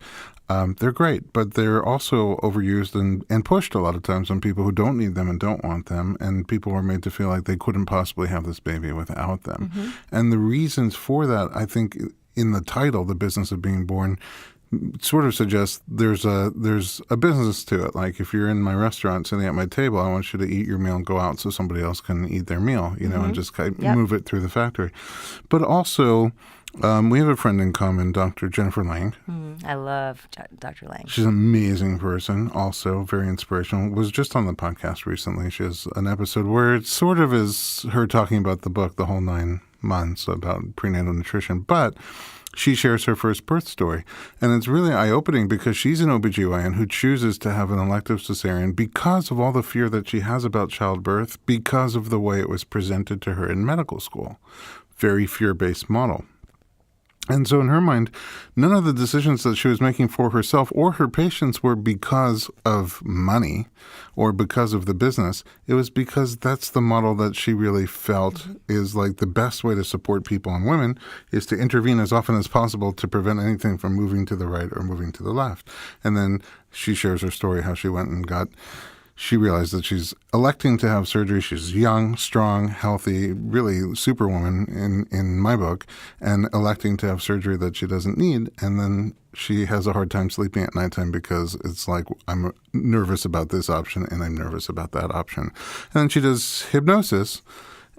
they're great, but they're also overused and pushed a lot of times on people who don't need them and don't want them, and people are made to feel like they couldn't possibly have this baby without them. And the reasons for that, I think, in the title, The Business of Being Born, sort of suggests there's a business to it. Like if you're in my restaurant sitting at my table, I want you to eat your meal and go out so somebody else can eat their meal, and just kind of move it through the factory. But also, we have a friend in common, Dr. Jennifer Lang. I love Dr. Lang. She's an amazing person, also very inspirational. Was just on the podcast recently. She has an episode where it sort of is her talking about the book, The Whole 9 Months, about prenatal nutrition. But she shares her first birth story. And it's really eye-opening because she's an OBGYN who chooses to have an elective cesarean because of all the fear that she has about childbirth, because of the way it was presented to her in medical school. Very fear-based model. And so in her mind, none of the decisions that she was making for herself or her patients were because of money or because of the business. It was because that's the model that she really felt is like the best way to support people and women is to intervene as often as possible to prevent anything from moving to the right or moving to the left. And then she shares her story, how she went and she realized that she's electing to have surgery. She's young, strong, healthy, really superwoman in my book, and electing to have surgery that she doesn't need. And then she has a hard time sleeping at nighttime because it's like, I'm nervous about this option and I'm nervous about that option. And then she does hypnosis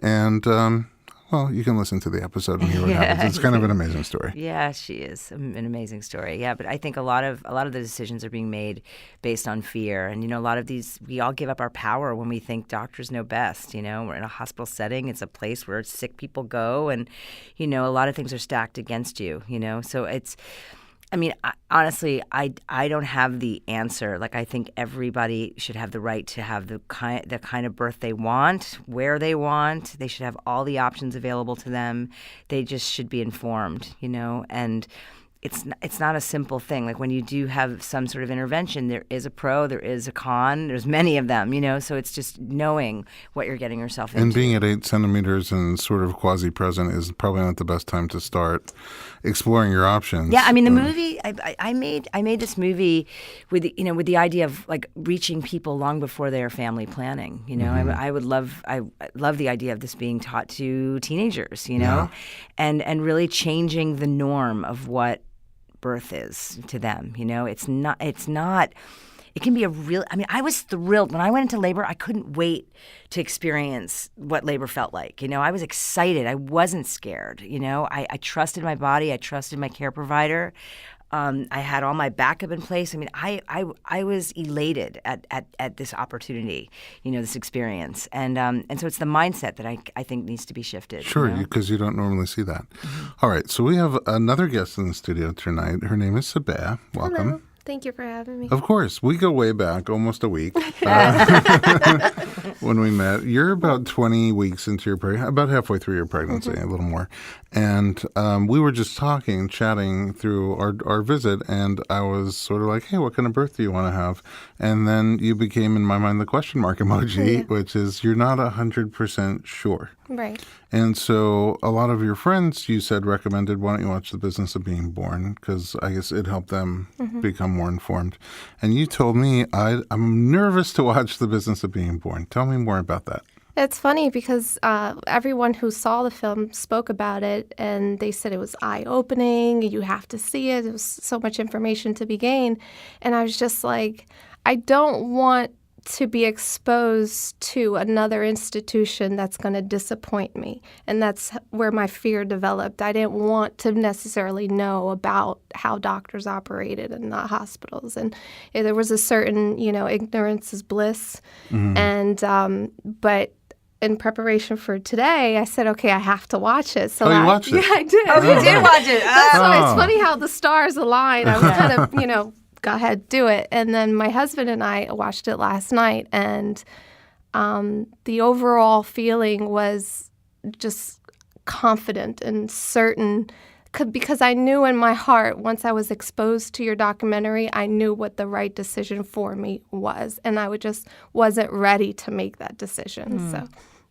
and well, you can listen to the episode and hear what happens. It's kind of an amazing story. Yeah, she is an amazing story. Yeah, but I think a lot of the decisions are being made based on fear, and a lot of these we all give up our power when we think doctors know best. We're in a hospital setting; it's a place where sick people go, and a lot of things are stacked against you. So it's. I mean, honestly, I don't have the answer. Like, I think everybody should have the right to have the kind of birth they want, where they want. They should have all the options available to them. They just should be informed, and it's not a simple thing. Like when you do have some sort of intervention, there is a pro, there is a con, there's many of them, so it's just knowing what you're getting yourself into. And being at 8 centimeters and sort of quasi-present is probably not the best time to start exploring your options. Yeah, I mean the movie, I made this movie with with the idea of like reaching people long before they are family planning. I love the idea of this being taught to teenagers, and really changing the norm of what birth is to them. It's not it can be a real I was thrilled when I went into labor. I couldn't wait to experience what labor felt like. I was excited. I wasn't scared. I trusted my body. I trusted my care provider. I had all my backup in place. I was elated at this opportunity, this experience. And so it's the mindset that I think needs to be shifted. Sure, because you don't normally see that. All right, so we have another guest in the studio tonight. Her name is Sabea. Welcome. Hello. Thank you for having me. Of course. We go way back, almost a week when we met. You're about 20 weeks into your pregnancy, about halfway through your pregnancy, a little more. And we were just chatting through our visit, and I was sort of like, hey, what kind of birth do you want to have? And then you became, in my mind, the question mark emoji, which is you're not 100% sure. Right. And so a lot of your friends, you said, recommended, why don't you watch The Business of Being Born? Because I guess it helped them become more informed. And you told me, I'm nervous to watch The Business of Being Born. Tell me more about that. It's funny because everyone who saw the film spoke about it, and they said it was eye-opening. You have to see it. There was so much information to be gained. And I was just like, I don't want to be exposed to another institution that's going to disappoint me. And that's where my fear developed. I didn't want to necessarily know about how doctors operated in the hospitals. And there was a certain, ignorance is bliss. And, but in preparation for today, I said, okay, I have to watch it. So you watched it? Yeah, I did. Oh, you did watch it. It's funny how the stars align. I was kind of, go ahead, do it. And then my husband and I watched it last night, and the overall feeling was just confident and certain because I knew in my heart, once I was exposed to your documentary, I knew what the right decision for me was, and I wasn't ready to make that decision. So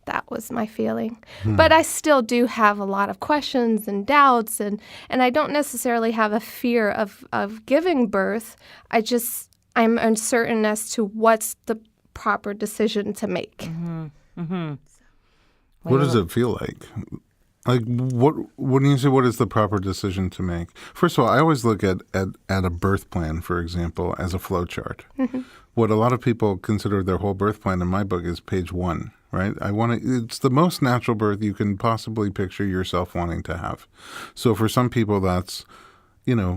that was my feeling. But I still do have a lot of questions and doubts, and I don't necessarily have a fear of giving birth. I'm uncertain as to what's the proper decision to make. What does it feel like? Like, when you say what is the proper decision to make? First of all, I always look at a birth plan, for example, as a flow chart. Mm-hmm. What a lot of people consider their whole birth plan in my book is page 1, right? It's the most natural birth you can possibly picture yourself wanting to have. So for some people, that's,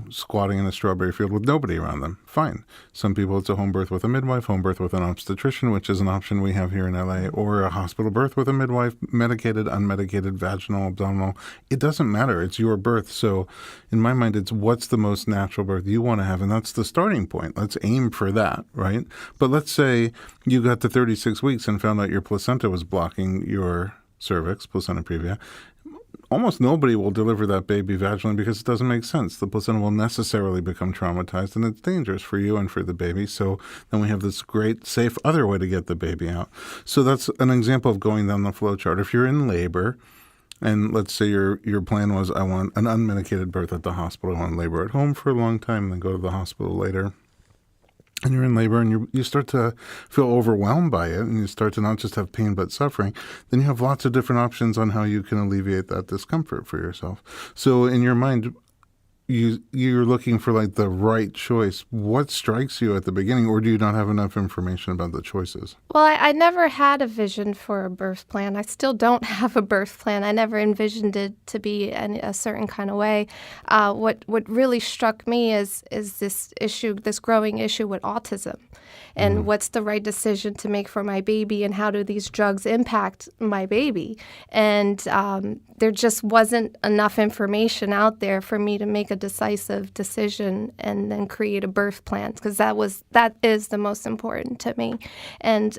squatting in a strawberry field with nobody around them. Fine. Some people, it's a home birth with a midwife, home birth with an obstetrician, which is an option we have here in LA, or a hospital birth with a midwife, medicated, unmedicated, vaginal, abdominal. It doesn't matter. It's your birth. So in my mind, it's what's the most natural birth you want to have, and that's the starting point. Let's aim for that, right? But let's say you got to 36 weeks and found out your placenta was blocking your cervix, placenta previa. Almost nobody will deliver that baby vaginally because it doesn't make sense. The placenta will necessarily become traumatized, and it's dangerous for you and for the baby. So then we have this great, safe other way to get the baby out. So that's an example of going down the flow chart. If you're in labor, and let's say your plan was, I want an unmedicated birth at the hospital, I want to labor at home for a long time, and then go to the hospital later. And you're in labor and you start to feel overwhelmed by it, and you start to not just have pain but suffering, then you have lots of different options on how you can alleviate that discomfort for yourself. So in your mind, you're looking for like the right choice. What strikes you at the beginning, or do you not have enough information about the choices? Well, I never had a vision for a birth plan. I still don't have a birth plan. I never envisioned it to be a certain kind of way. What really struck me is this issue, this growing issue with autism, and what's the right decision to make for my baby, and how do these drugs impact my baby? And there just wasn't enough information out there for me to make a decisive decision and then create a birth plan, because that is the most important to me. And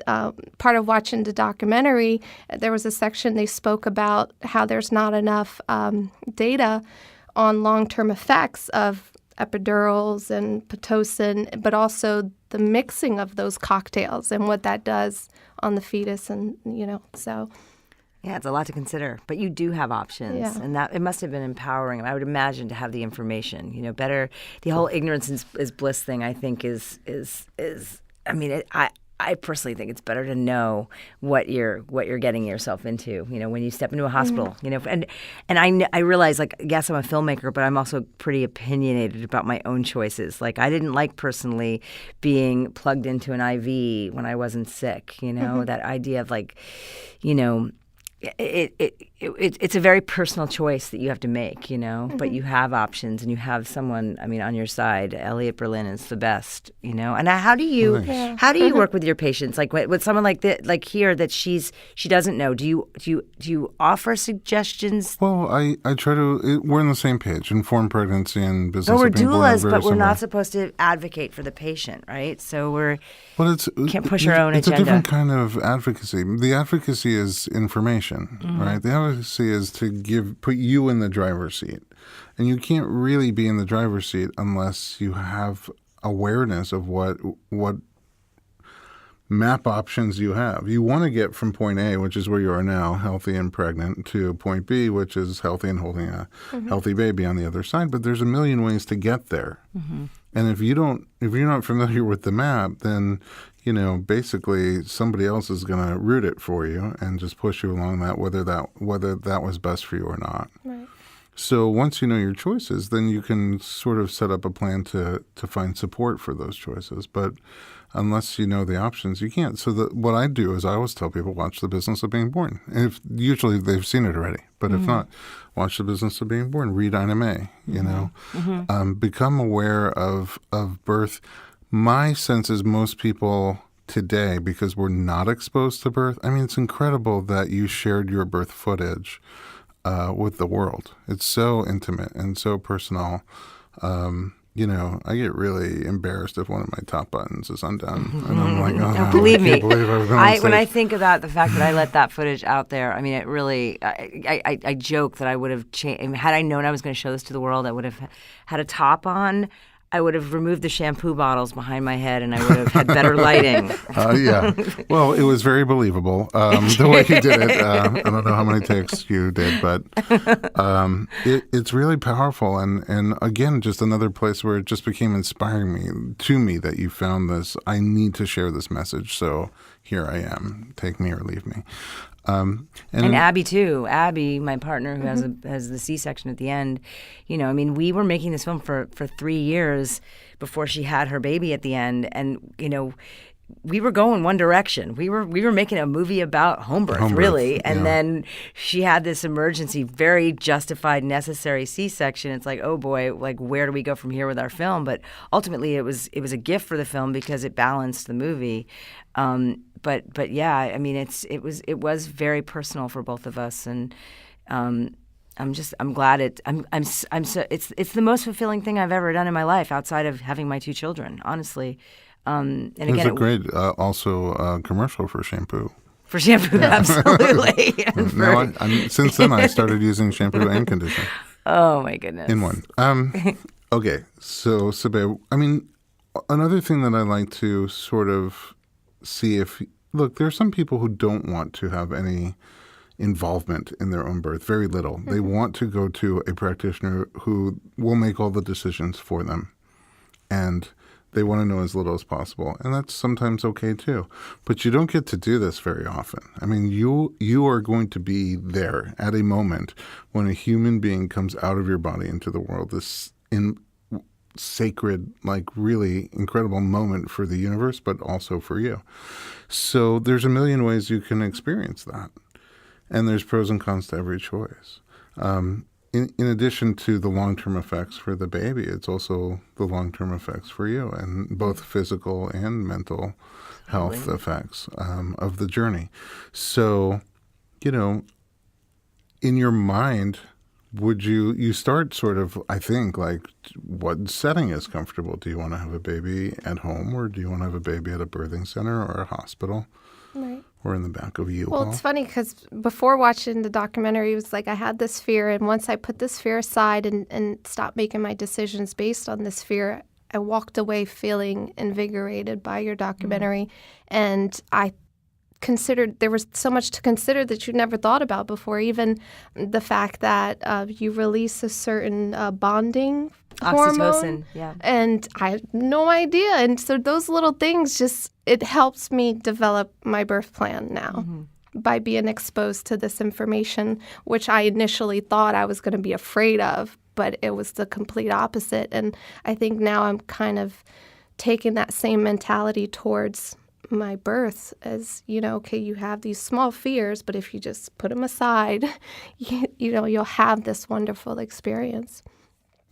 part of watching the documentary, there was a section they spoke about how there's not enough data on long-term effects of epidurals and Pitocin, but also the mixing of those cocktails and what that does on the fetus, and so. Yeah, it's a lot to consider, but you do have options, and that it must have been empowering. I would imagine to have the information. Better. The whole ignorance is bliss thing, I think, is. I mean, I personally think it's better to know what you're getting yourself into. When you step into a hospital. And I realize, like, yes, I'm a filmmaker, but I'm also pretty opinionated about my own choices. Like, I didn't like personally being plugged into an IV when I wasn't sick. That idea of like, It's a very personal choice that you have to make, but you have options and you have someone, on your side. Elliot Berlin is the best, And how do you work with your patients? Like with someone like here that she doesn't know. Do you offer suggestions? Well, I try to. We're on the same page. Informed pregnancy and business. No, we're of being born doulas, are but we're similar. not supposed to advocate for the patient, right? So can't push our own It's agenda. a different kind of advocacy. The advocacy is information, right? The advocacy is to put you in the driver's seat. And you can't really be in the driver's seat unless you have awareness of what map options you have. You want to get from point A, which is where you are now, healthy and pregnant, to point B, which is healthy and holding a healthy baby on the other side. But there's a million ways to get there. Mm-hmm. And if you're not familiar with the map, then basically somebody else is going to route it for you and just push you along that, whether that was best for you or not. Right. So once you know your choices, then you can sort of set up a plan to find support for those choices. But unless you know the options, you can't. So what I do is I always tell people, watch The Business of Being Born. And usually they've seen it already. But if not, watch The Business of Being Born. Read Ina May, become aware of birth. My sense is most people today, because we're not exposed to birth, it's incredible that you shared your birth footage with the world. It's so intimate and so personal. I get really embarrassed if one of my top buttons is undone. And I'm like, oh, believe me. I can't believe I've been on stage. When I think about the fact that I let that footage out there, it really, I joke that I would have changed. Had I known I was going to show this to the world, I would have had a top on. I would have removed the shampoo bottles behind my head, and I would have had better lighting. Yeah. Well, it was very believable, the way you did it. I don't know how many takes you did, but it's really powerful. And again, just another place where it just became inspiring to me that you found this. I need to share this message. So here I am. Take me or leave me. And Abby too. Abby, my partner, who has the C-section at the end. You know, I mean, we were making this film for 3 years before she had her baby at the end, and you know, we were going one direction. We were making a movie about home birth, really, and then she had this emergency, very justified, necessary C-section. It's like, oh boy, like where do we go from here with our film? But ultimately, it was a gift for the film because it balanced the movie. But yeah, I mean, it was very personal for both of us, and I'm glad it's the most fulfilling thing I've ever done in my life outside of having my 2 children, honestly. And again, it's a great also commercial for shampoo. For shampoo, absolutely. Now, since then, I started using shampoo and conditioner. Oh my goodness! In one. Okay, so Sabeh, I mean, another thing that I like to sort of see look, there are some people who don't want to have any involvement in their own birth, very little. They want to go to a practitioner who will make all the decisions for them, and they want to know as little as possible, and that's sometimes okay too. But you don't get to do this very often. I mean, you are going to be there at a moment when a human being comes out of your body into the world, this sacred, like really incredible moment for the universe, but also for you. So there's a million ways you can experience that, and there's pros and cons to every choice. In addition to the long-term effects for the baby, it's also the long-term effects for you, and both physical and mental health effects of the journey. So, you know, in your mind, would you start sort of, I think, like, what setting is comfortable? Do you want to have a baby at home, or do you want to have a baby at a birthing center or a hospital? Right. Or in the back of you? Well, it's funny because before watching the documentary, it was like I had this fear, and once I put this fear aside and stopped making my decisions based on this fear, I walked away feeling invigorated by your documentary, and I considered there was so much to consider that you never thought about before, even the fact that you release a certain bonding hormone. Yeah. And I had no idea. And so those little things it helps me develop my birth plan now by being exposed to this information, which I initially thought I was going to be afraid of, but it was the complete opposite. And I think now I'm kind of taking that same mentality towards my birth as, you know, okay, you have these small fears, but if you just put them aside, you'll have this wonderful experience.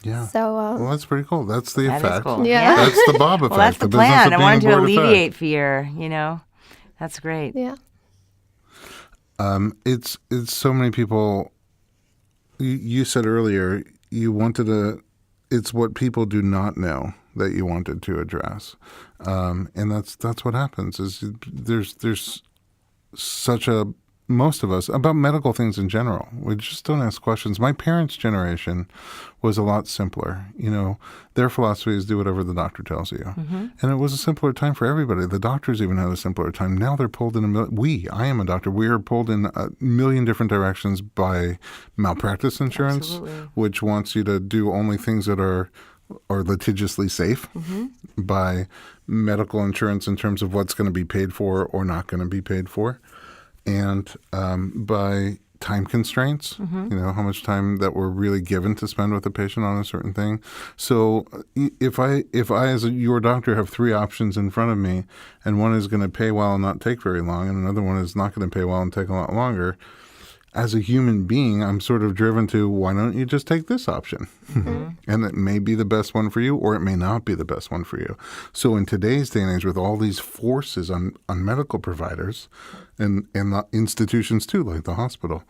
Yeah. So, well, that's pretty cool. That's the That effect. is cool. Yeah. That's the Bob effect. Well, that's the business plan. of I being wanted to a board alleviate effect. fear, you know. That's great. Yeah. It's so many people. You said earlier you wanted it's what people do not know that you wanted to address, and that's what happens. Is there's such most of us, about medical things in general, we just don't ask questions. My parents' generation was a lot simpler. You know, their philosophy is do whatever the doctor tells you. And it was a simpler time for everybody. The doctors even had a simpler time. Now they're pulled in I am a doctor, we are pulled in a million different directions by malpractice insurance, which wants you to do only things that are litigiously safe, by medical insurance in terms of what's going to be paid for or not going to be paid for, and by time constraints, you know, how much time that we're really given to spend with a patient on a certain thing. So if I as your doctor have 3 options in front of me, and one is going to pay well and not take very long, and another one is not going to pay well and take a lot longer, as a human being, I'm sort of driven to, why don't you just take this option? And it may be the best one for you, or it may not be the best one for you. So in today's day and age, with all these forces on medical providers and the institutions too, like the hospital,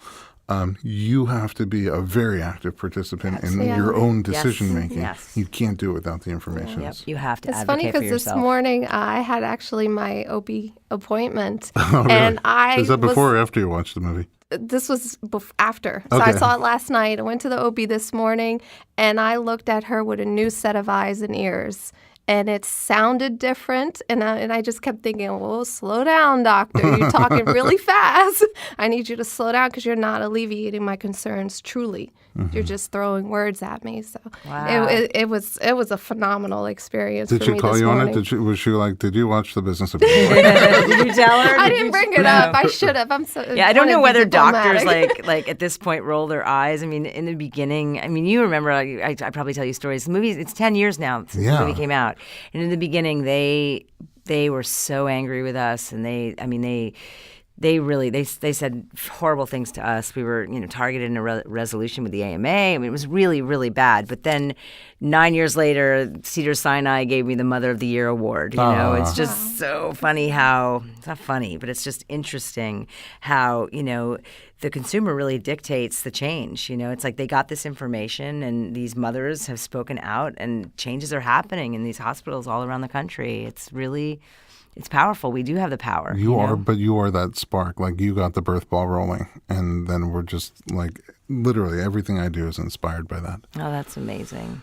you have to be a very active participant in your own decision making. Yes. You can't do it without the information. Yep. You have to It's advocate funny for because this yourself. morning I had actually my OB appointment. Oh, really? And Is that before or after you watched the movie? This was after. So I saw it last night. I went to the OB this morning, and I looked at her with a new set of eyes and ears. And it sounded different. And I just kept thinking, well, slow down, doctor. You're talking really fast. I need you to slow down because you're not alleviating my concerns truly. You're just throwing words at me. So Wow. it was a phenomenal experience Did for she me call this you on morning. it? Was she like, did you watch The Business of Being? Did you tell her? I Did didn't you- bring it up. I should have. I'm so Yeah, I don't trying to know be whether doctors diplomatic. like at this point roll their eyes. I mean, in the beginning, I mean, you remember, I probably tell you stories. The movie, it's 10 years now since Yeah. the movie came out. And in the beginning, they were so angry with us, and they really said horrible things to us. We were targeted in a resolution with the AMA. I mean, it was really, really bad. But then 9 years later, Cedars-Sinai gave me the Mother of the Year award. It's just so funny how it's not funny, but it's just interesting how the consumer really dictates the change. It's like they got this information, and these mothers have spoken out, and changes are happening in these hospitals all around the country. It's powerful. We do have the power. You are, but you are that spark. Like, you got the birth ball rolling, and then we're just like, literally everything I do is inspired by that. Oh, that's amazing.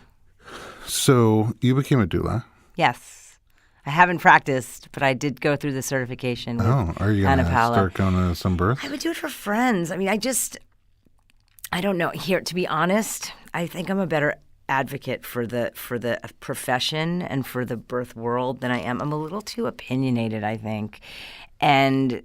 So you became a doula. Yes. I haven't practiced, but I did go through the certification with Are you going Anna to Paula. start going to some births? I would do it for friends. I mean, I don't know. Here, to be honest, I think I'm a better advocate for the profession and for the birth world than I am. I'm a little too opinionated, I think, and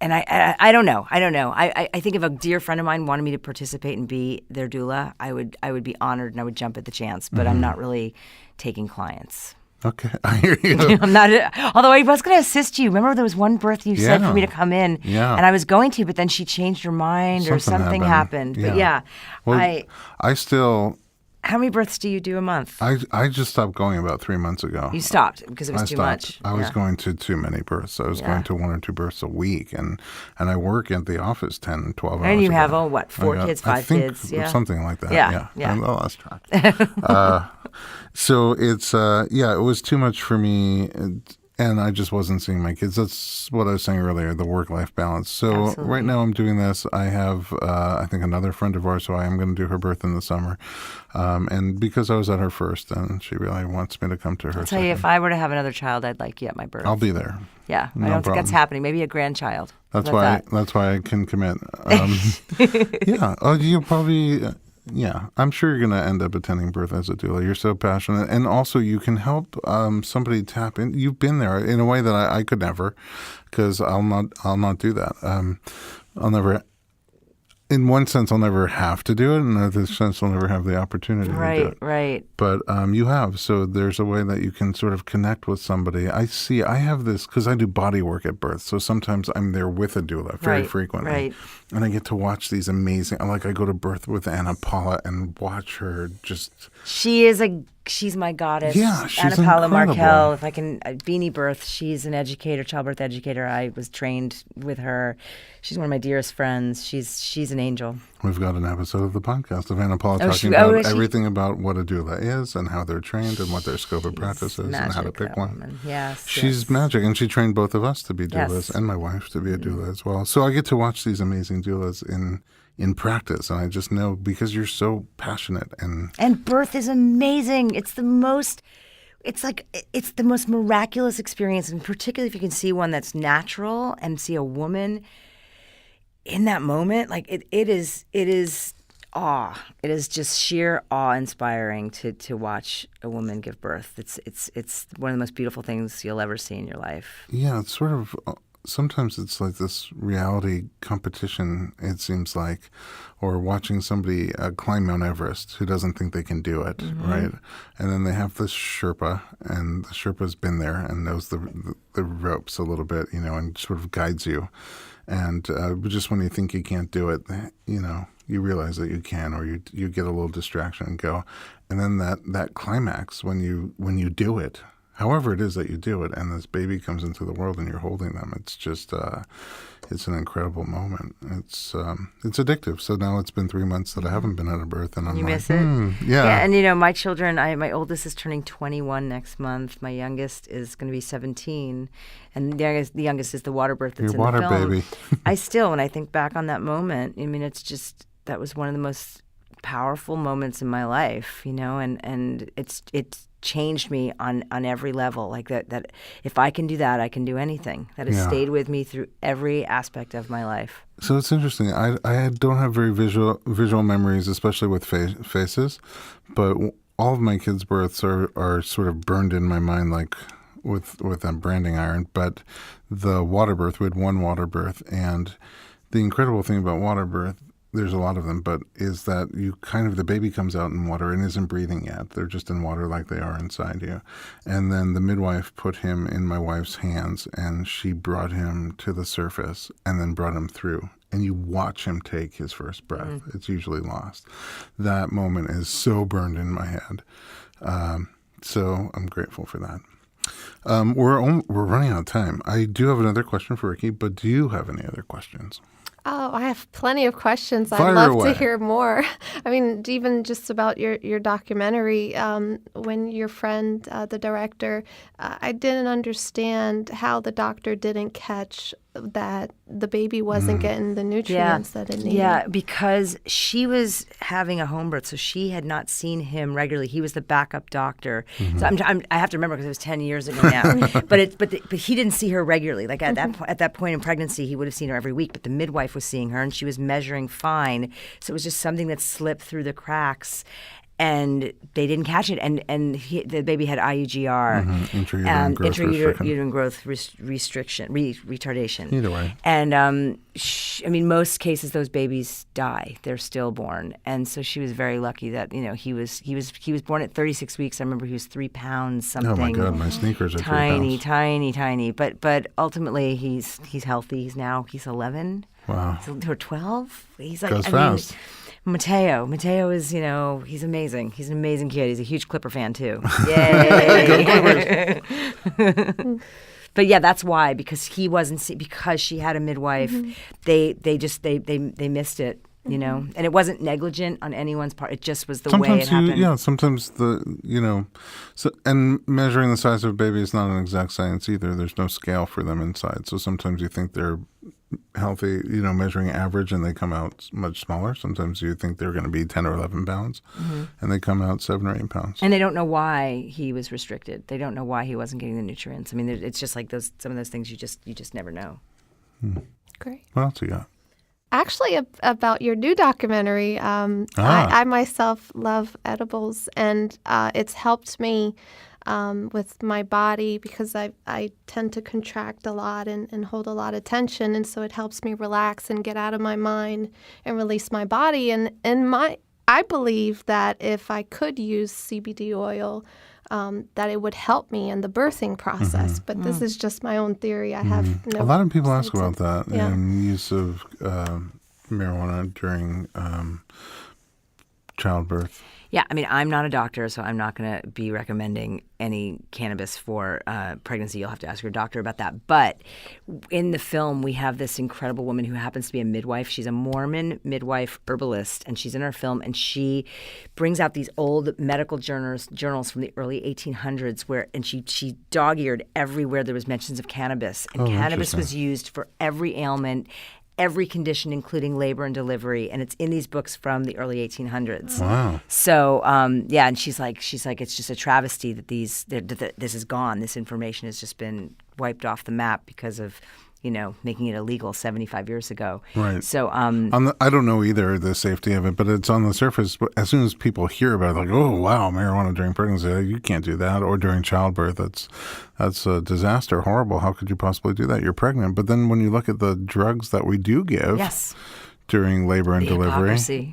I don't know. I think if a dear friend of mine wanted me to participate and be their doula, I would be honored and I would jump at the chance. But I'm not really taking clients. Okay, I hear you. I'm not. Although I was going to assist you. Remember, there was one birth you said Yeah. for me to come in, Yeah. and I was going to, but then she changed her mind or something happened. But yeah, Well, I still. How many births do you do a month? I just stopped going about 3 months ago. You stopped because it was I too stopped. much. I was Yeah. going to too many births. I was Yeah. going to 1 or 2 births a week, and I work at the office 10, 12 hours And you a have, day. four I kids, I 5 think kids? Yeah. something like that. Yeah, yeah. I lost track. So it's, it was too much for me, and I just wasn't seeing my kids. That's what I was saying earlier, the work-life balance. So Absolutely. right now I'm doing this. I have, I think, another friend of ours who I am going to do her birth in the summer. And because I was at her first, and she really wants me to come to her I'll tell you, if I were to have another child, I'd like you at my birth. I'll be there. Yeah, No I don't think problem. that's happening. Maybe a grandchild. That's How about why. That's why I can commit. Yeah. Oh, you probably. Yeah. I'm sure you're going to end up attending birth as a doula. You're so passionate, and also you can help somebody tap in. You've been there in a way that I could never, because I'll not do that. I'll never. In one sense, I'll never have to do it. In another sense, I'll never have the opportunity to do Right, it. right. But you have. So there's a way that you can sort of connect with somebody. I have this, because I do body work at birth. So sometimes I'm there with a doula very Right, frequently. right. And I get to watch these amazing, I go to birth with Anna Paula and watch her just. She's my goddess. Yeah, she's Anna Paula incredible. Markel. If I can, Beanie Birth. She's an educator, childbirth educator. I was trained with her. She's one of my dearest friends. She's an angel. We've got an episode of the podcast of Anna Paula Oh, talking she- oh, about is she? everything about what a doula is and how they're trained and what their scope of practice is and how to Magic, pick that one. woman. Yes. She's yes. magic, and she trained both of us to be doulas, Yes. and my wife to be a doula as well. So I get to watch these amazing doulas in practice, and I just know, because you're so passionate And birth is amazing. It's the most miraculous experience, and particularly if you can see one that's natural and see a woman in that moment, like it is awe. It is just sheer awe-inspiring to watch a woman give birth. It's one of the most beautiful things you'll ever see in your life. yeah, it's sort of. Sometimes it's like this reality competition, it seems like, or watching somebody climb Mount Everest who doesn't think they can do it, right? And then they have this Sherpa, and the Sherpa's been there and knows the ropes a little bit, and sort of guides you. And just when you think you can't do it, you realize that you can, or you get a little distraction and go. And then that climax when you do it, however it is that you do it, and this baby comes into the world and you're holding them, it's just it's an incredible moment. It's addictive. So now it's been 3 months that I haven't been at a birth, and I'm You like, miss it? yeah. And my children, my oldest is turning 21 next month. My youngest is going to be 17, and the youngest is the water birth that's Your in water the film. baby. I still, when I think back on that moment, I mean, it's just, that was one of the most powerful moments in my life, and it's changed me on every level. Like that if I can do that, I can do anything. That has stayed with me through every aspect of my life. So it's interesting. I don't have very visual memories, especially with faces, but all of my kids' births are sort of burned in my mind, like with a branding iron. But the water birth, we had one water birth, and the incredible thing about water birth, there's a lot of them, but is that the baby comes out in water and isn't breathing yet. They're just in water like they are inside you. And then the midwife put him in my wife's hands, and she brought him to the surface and then brought him through. And you watch him take his first breath. It's usually lost. That moment is so burned in my head. So I'm grateful for that. We're running out of time. I do have another question for Ricki, but do you have any other questions? Oh, I have plenty of questions. Fire I'd love away. to hear more. I mean, even just about your documentary, when your friend, the director, I didn't understand how the doctor didn't catch that the baby wasn't getting the nutrients that it needed. Yeah, because she was having a home birth, so she had not seen him regularly. He was the backup doctor. So I have to remember because it was 10 years ago now. but he didn't see her regularly. Like at that point in pregnancy, he would have seen her every week. But the midwife was seeing her, and she was measuring fine. So it was just something that slipped through the cracks. And they didn't catch it, and the baby had IUGR, intrauterine growth restriction, retardation. Either way, and I mean, most cases those babies die; they're stillborn, and so she was very lucky that he was born at 36 weeks. I remember he was 3 pounds something. Oh my God, my sneakers are tiny, 3 pounds. tiny. But ultimately, he's healthy. He's 11. Wow, or 12. He's like goes fast. Mateo is, he's amazing. He's an amazing kid. He's a huge Clipper fan too. Yay! But yeah, that's why, because he wasn't because she had a midwife. They missed it, and it wasn't negligent on anyone's part. It just was the way it happened. Yeah, sometimes and measuring the size of a baby is not an exact science either. There's no scale for them inside. So sometimes you think they're healthy, measuring average, and they come out much smaller. Sometimes you think they're going to be 10 or 11 pounds, and they come out 7 or 8 pounds. And they don't know why he was restricted. They don't know why he wasn't getting the nutrients. I mean, it's just like some of those things you just never know. Great. What else you got? Actually, about your new documentary, I myself love edibles, and it's helped me with my body because I tend to contract a lot and hold a lot of tension, and so it helps me relax and get out of my mind and release my body. And I believe that if I could use CBD oil, that it would help me in the birthing process. But this is just my own theory. I have no. A lot of people ask about that Yeah. and use of marijuana during childbirth. Yeah, I mean, I'm not a doctor, so I'm not going to be recommending any cannabis for pregnancy. You'll have to ask your doctor about that. But in the film, we have this incredible woman who happens to be a midwife. She's a Mormon midwife herbalist, and she's in our film, and she brings out these old medical journals from the early 1800s, and she dog-eared everywhere there was mentions of cannabis. And cannabis was used for every ailment, every condition, including labor and delivery, and it's in these books from the early 1800s. Wow. So, and she's like, it's just a travesty that this is gone. This information has just been wiped off the map because of, making it illegal 75 years ago. Right. So, I don't know either the safety of it, but it's on the surface. But as soon as people hear about it, like, oh wow, marijuana during pregnancy, you can't do that, or during childbirth, that's a disaster, horrible. How could you possibly do that? You're pregnant. But then when you look at the drugs that we do give. Yes. During labor and delivery, hypocrisy.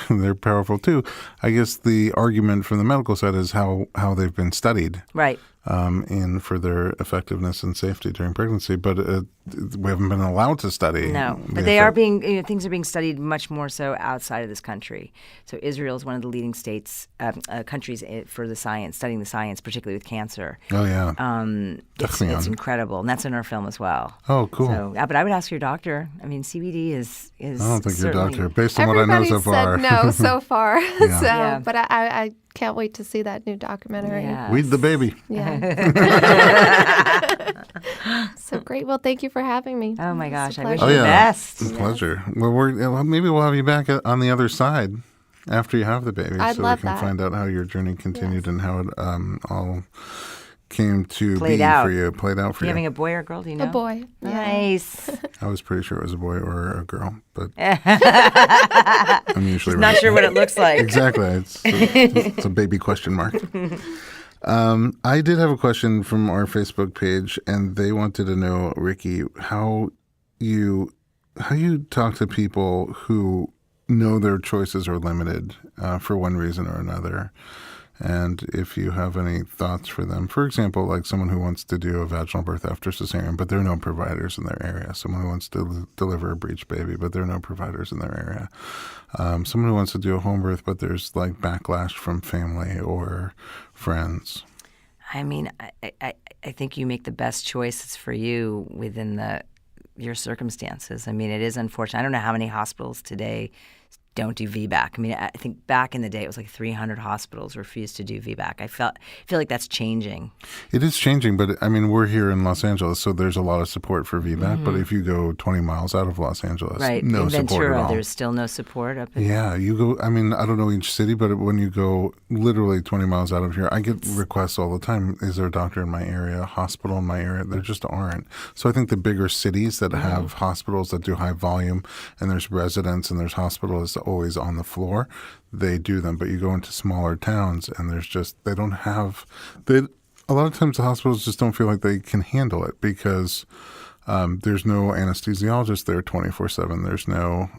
they're powerful too. I guess the argument from the medical side is how they've been studied, right, for their effectiveness and safety during pregnancy, but we haven't been allowed to study. No, but they are being things are being studied much more so outside of this country. So Israel is one of the leading countries for the science, studying the science, particularly with cancer. Oh yeah, it's incredible, and that's in our film as well. Oh, cool. So, but I would ask your doctor. I mean, CBD is. I don't think your doctor, based on Everybody what I know so far. said no so far. Yeah. But I can't wait to see that new documentary. Yes. Weed the baby. Yeah. So great. Well, thank you for having me. Oh my gosh, It's a I wish pleasure. you the best. It's a pleasure. Well, maybe we'll have you back on the other side. after you have the baby, I'd so we love can that. find out how your journey continued and how it all came to Played be out. for you, played out for You you. having a boy or a girl? Do you know? A boy. Yeah. Nice. I was pretty sure it was a boy or a girl, but I'm usually right. Not sure what it looks like. Exactly. It's a baby question mark. I did have a question from our Facebook page, and they wanted to know, Ricki, how you talk to people who know their choices are limited for one reason or another, and if you have any thoughts for them. For example, like someone who wants to do a vaginal birth after cesarean, but there are no providers in their area. Someone who wants to deliver a breech baby, but there are no providers in their area. Someone who wants to do a home birth, but there's like backlash from family or friends. I mean, I think you make the best choices for you within your circumstances. I mean, it is unfortunate. I don't know how many hospitals today don't do VBAC. I mean, I think back in the day it was like 300 hospitals refused to do VBAC. I feel like that's changing. It is changing, but I mean, we're here in Los Angeles, so there's a lot of support for VBAC. But if you go 20 miles out of Los Angeles, Right. no In support Ventura, at all. there's still no support up in Yeah, you go, I mean, I don't know each city, but when you go literally 20 miles out of here, I get requests all the time. Is there a doctor in my area, a hospital in my area? There just aren't. So I think the bigger cities that have hospitals that do high volume and there's residents and there's hospitals always on the floor, they do them. But you go into smaller towns and there's just, they don't have, a lot of times the hospitals just don't feel like they can handle it because there's no anesthesiologist there 24/7.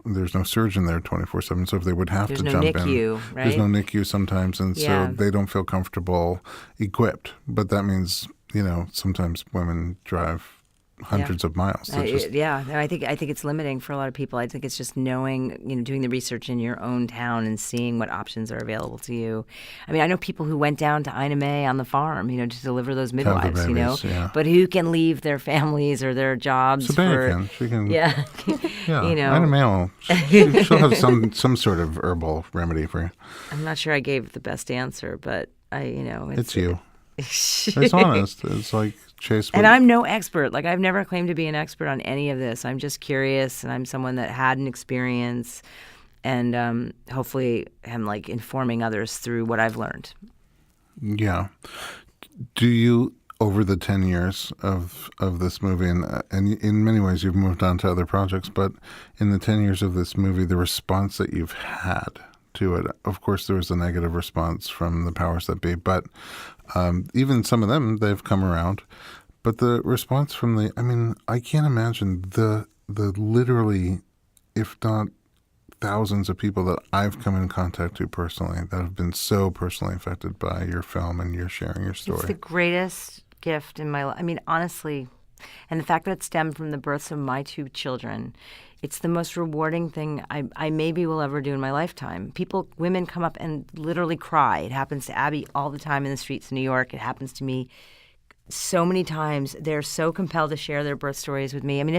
There's no surgeon there 24/7. So if they would have There's to no jump NICU, in, right? there's no NICU sometimes, and Yeah. so they don't feel comfortable equipped. But that means sometimes women drive hundreds of miles. So I think it's limiting for a lot of people. I think it's just knowing, doing the research in your own town and seeing what options are available to you. I mean, I know people who went down to Ina May on the farm, to deliver those midwives, babies, yeah. but who can leave their families or their jobs Sabea she can. Yeah. Yeah, Ina May she'll have some sort of herbal remedy for you. I'm not sure I gave the best answer, but It's you. It's honest. It's like Chase. And I'm no expert. Like, I've never claimed to be an expert on any of this. I'm just curious, and I'm someone that had an experience, and hopefully am like informing others through what I've learned. Yeah. Do you, over the 10 years of this movie, and in many ways you've moved on to other projects, but in the 10 years of this movie, the response that you've had to it, of course there was a negative response from the powers that be, but even some of them, they've come around. But the response from I can't imagine the literally, if not thousands of people that I've come in contact to personally that have been so personally affected by your film and your sharing your story. It's the greatest gift in my life. I mean, honestly, and the fact that it stemmed from the births of my 2 children, it's the most rewarding thing I maybe will ever do in my lifetime. Women come up and literally cry. It happens to Abby all the time in the streets of New York. It happens to me so many times. They're so compelled to share their birth stories with me. I mean,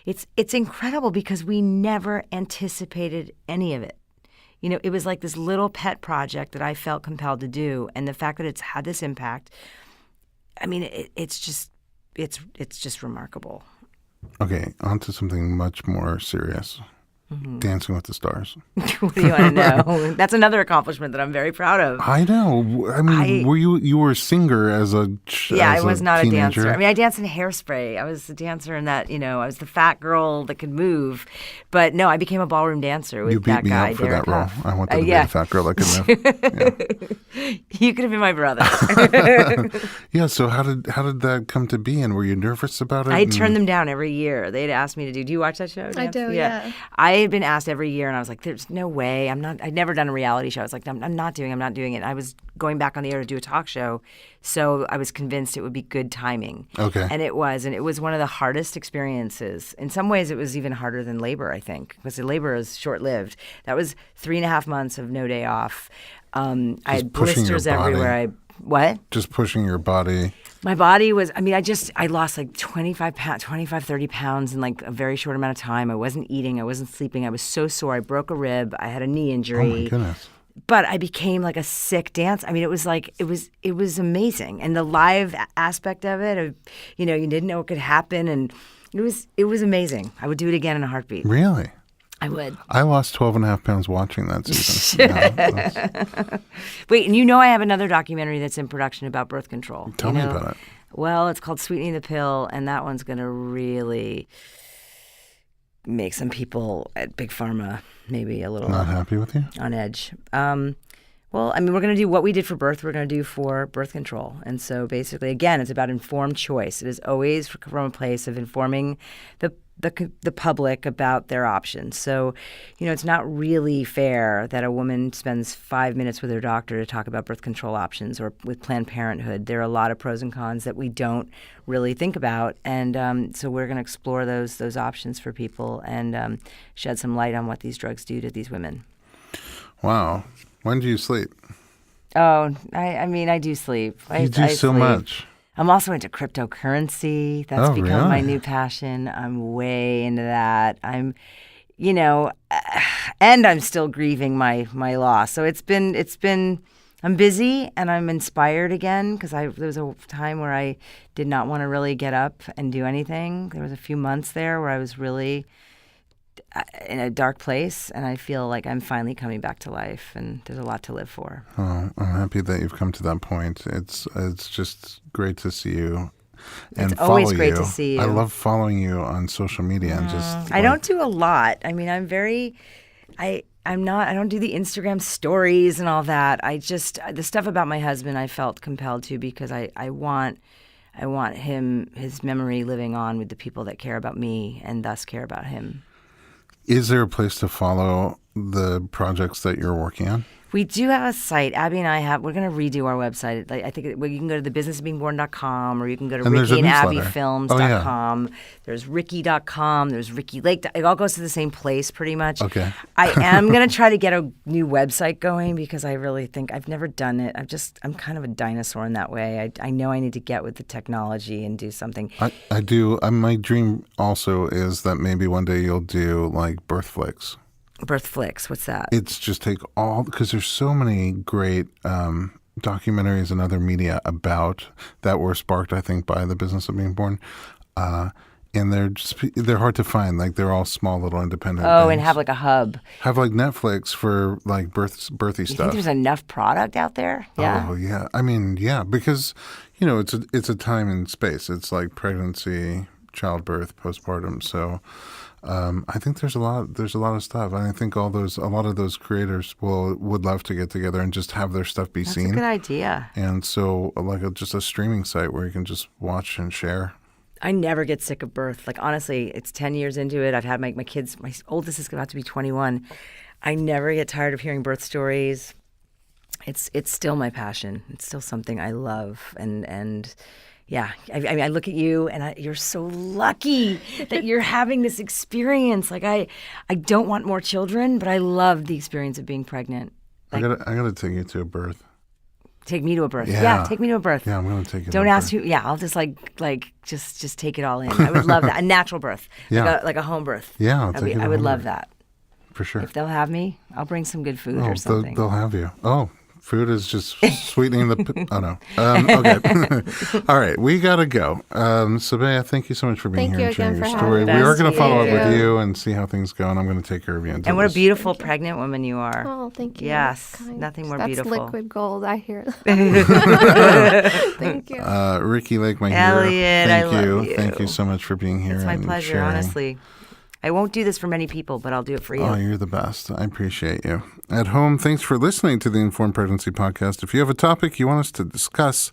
it's incredible because we never anticipated any of it. It was like this little pet project that I felt compelled to do, and the fact that it's had this impact, I mean, it's just remarkable. Okay, on to something much more serious. Dancing with the Stars. What do you want to know? That's another accomplishment that I'm very proud of. I know. I mean, you were a singer as a I was not teenager. a dancer. I mean, I danced in Hairspray. I was a dancer in that, I was the fat girl that could move. But no, I became a ballroom dancer with you beat that me guy, out for Derek that role. Huff. I wanted to be the fat girl that could move. Yeah. You could have been my brother. Yeah. So how did that come to be? And were you nervous about it? I turned them down every year. They'd asked me to do. Do you watch that show? I do, yeah. I had been asked every year, and I was like, "There's no way. I'm not." I'd never done a reality show. I was like, "I'm not doing it." I was going back on the air to do a talk show, so I was convinced it would be good timing. Okay. And it was one of the hardest experiences. In some ways, it was even harder than labor, I think, because the labor is short-lived. That was 3.5 months of no day off. I had blisters everywhere. What? Just pushing your body. My body was, I lost like 30 pounds in like a very short amount of time. I wasn't eating. I wasn't sleeping. I was so sore. I broke a rib. I had a knee injury. Oh my goodness. But I became like a sick dancer. I mean, it was amazing. And the live aspect of it, you didn't know what could happen. And it was amazing. I would do it again in a heartbeat. Really? I would. I lost 12 and a half pounds watching that season. Wait, and I have another documentary that's in production about birth control. Tell me about it. Well, it's called Sweetening the Pill, and that one's going to really make some people at Big Pharma maybe a little Not happy with you? on edge. Well, I mean, we're going to do what we did for birth, we're going to do for birth control. And so basically, again, it's about informed choice. It is always from a place of informing the public about their options. So, it's not really fair that a woman spends 5 minutes with her doctor to talk about birth control options or with Planned Parenthood. There are a lot of pros and cons that we don't really think about. And so we're going to explore those options for people and shed some light on what these drugs do to these women. Wow. When do you sleep? Oh, I do sleep. You do so sleep. much. I'm also into cryptocurrency. That's become my new passion. I'm way into that. I'm still grieving my loss. So I'm busy and I'm inspired again because there was a time where I did not want to really get up and do anything. There was a few months there where I was really in a dark place, and I feel like I'm finally coming back to life, and there's a lot to live for. Oh, I'm happy that you've come to that point. It's just great to see you and it's follow always great you. to see you. I love following you on social media and just. I don't do a lot. I mean, I'm very. I don't do the Instagram stories and all that. The stuff about my husband I felt compelled to because I want his memory living on with the people that care about me and thus care about him. Is there a place to follow the projects that you're working on? We do have a site. Abby and we're going to redo our website. I think you can go to thebusinessofbeingborn.com or you can go to RickiandAbbyFilms.com. There's Ricki.com. There's Ricki Lake. It all goes to the same place pretty much. Okay. I am going to try to get a new website going because I really think I've never done it. I'm kind of a dinosaur in that way. I know I need to get with the technology and do something. I do. My dream also is that maybe one day you'll do like birth flicks. Birth flicks, what's that? It's just take all, because there's so many great documentaries and other media about that were sparked, I think, by the business of being born. And they're hard to find. Like they're all small little independent things. And have like a hub. Have like Netflix for like birthy You stuff. think there's enough product out there? Yeah. Oh yeah. I mean, yeah, because it's a time and space. It's like pregnancy, childbirth, postpartum. So I think there's a lot of stuff. And I think a lot of those creators would love to get together and just have their stuff be seen. That's a good idea. And so like just a streaming site where you can just watch and share. I never get sick of birth. Like honestly, it's 10 years into it. I've had my kids. My oldest is about to be 21. I never get tired of hearing birth stories. It's still my passion. It's still something I love. And yeah, I look at you and you're so lucky that you're having this experience. Like I don't want more children, but I love the experience of being pregnant. Like, I gotta take you to a birth. Take me to a birth. Yeah. Yeah, take me to a birth. Yeah, I'm gonna take you. Don't to a ask birth. who. Yeah, I'll just just take it all in. I would love that. A natural birth. Yeah. Like a home birth. Yeah, I'll take you to I would home love birth. that. For sure. If they'll have me, I'll bring some good food or something. They'll have you. Oh, food is just sweetening the. Oh no. Okay. All right, we gotta go. Sabea, thank you so much for being Thank here you and sharing again your for story. having We are us. going to follow up Thank with you. you and see how things go, and I'm going to take care of you. And what a beautiful pregnant woman you are. Oh, thank you. Yes, That's kind. nothing more That's beautiful. liquid gold. I hear. Thank you. Ricki Lake, my hero. Elliot, Thank I love you. Thank you so much for being here. It's my and pleasure, sharing. honestly. I won't do this for many people, but I'll do it for you. Oh, you're the best. I appreciate you. At home, thanks for listening to the Informed Pregnancy Podcast. If you have a topic you want us to discuss,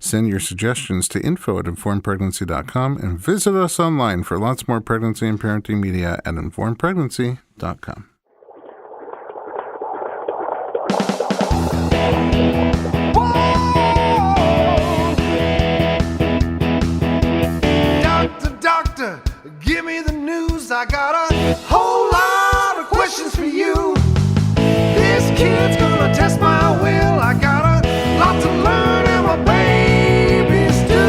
send your suggestions to info@informedpregnancy.com and visit us online for lots more pregnancy and parenting media at informedpregnancy.com. Doctor, give me the news. I got a whole lot of questions for you. This kid's gonna test my will. I got a lot to learn, and my baby's due.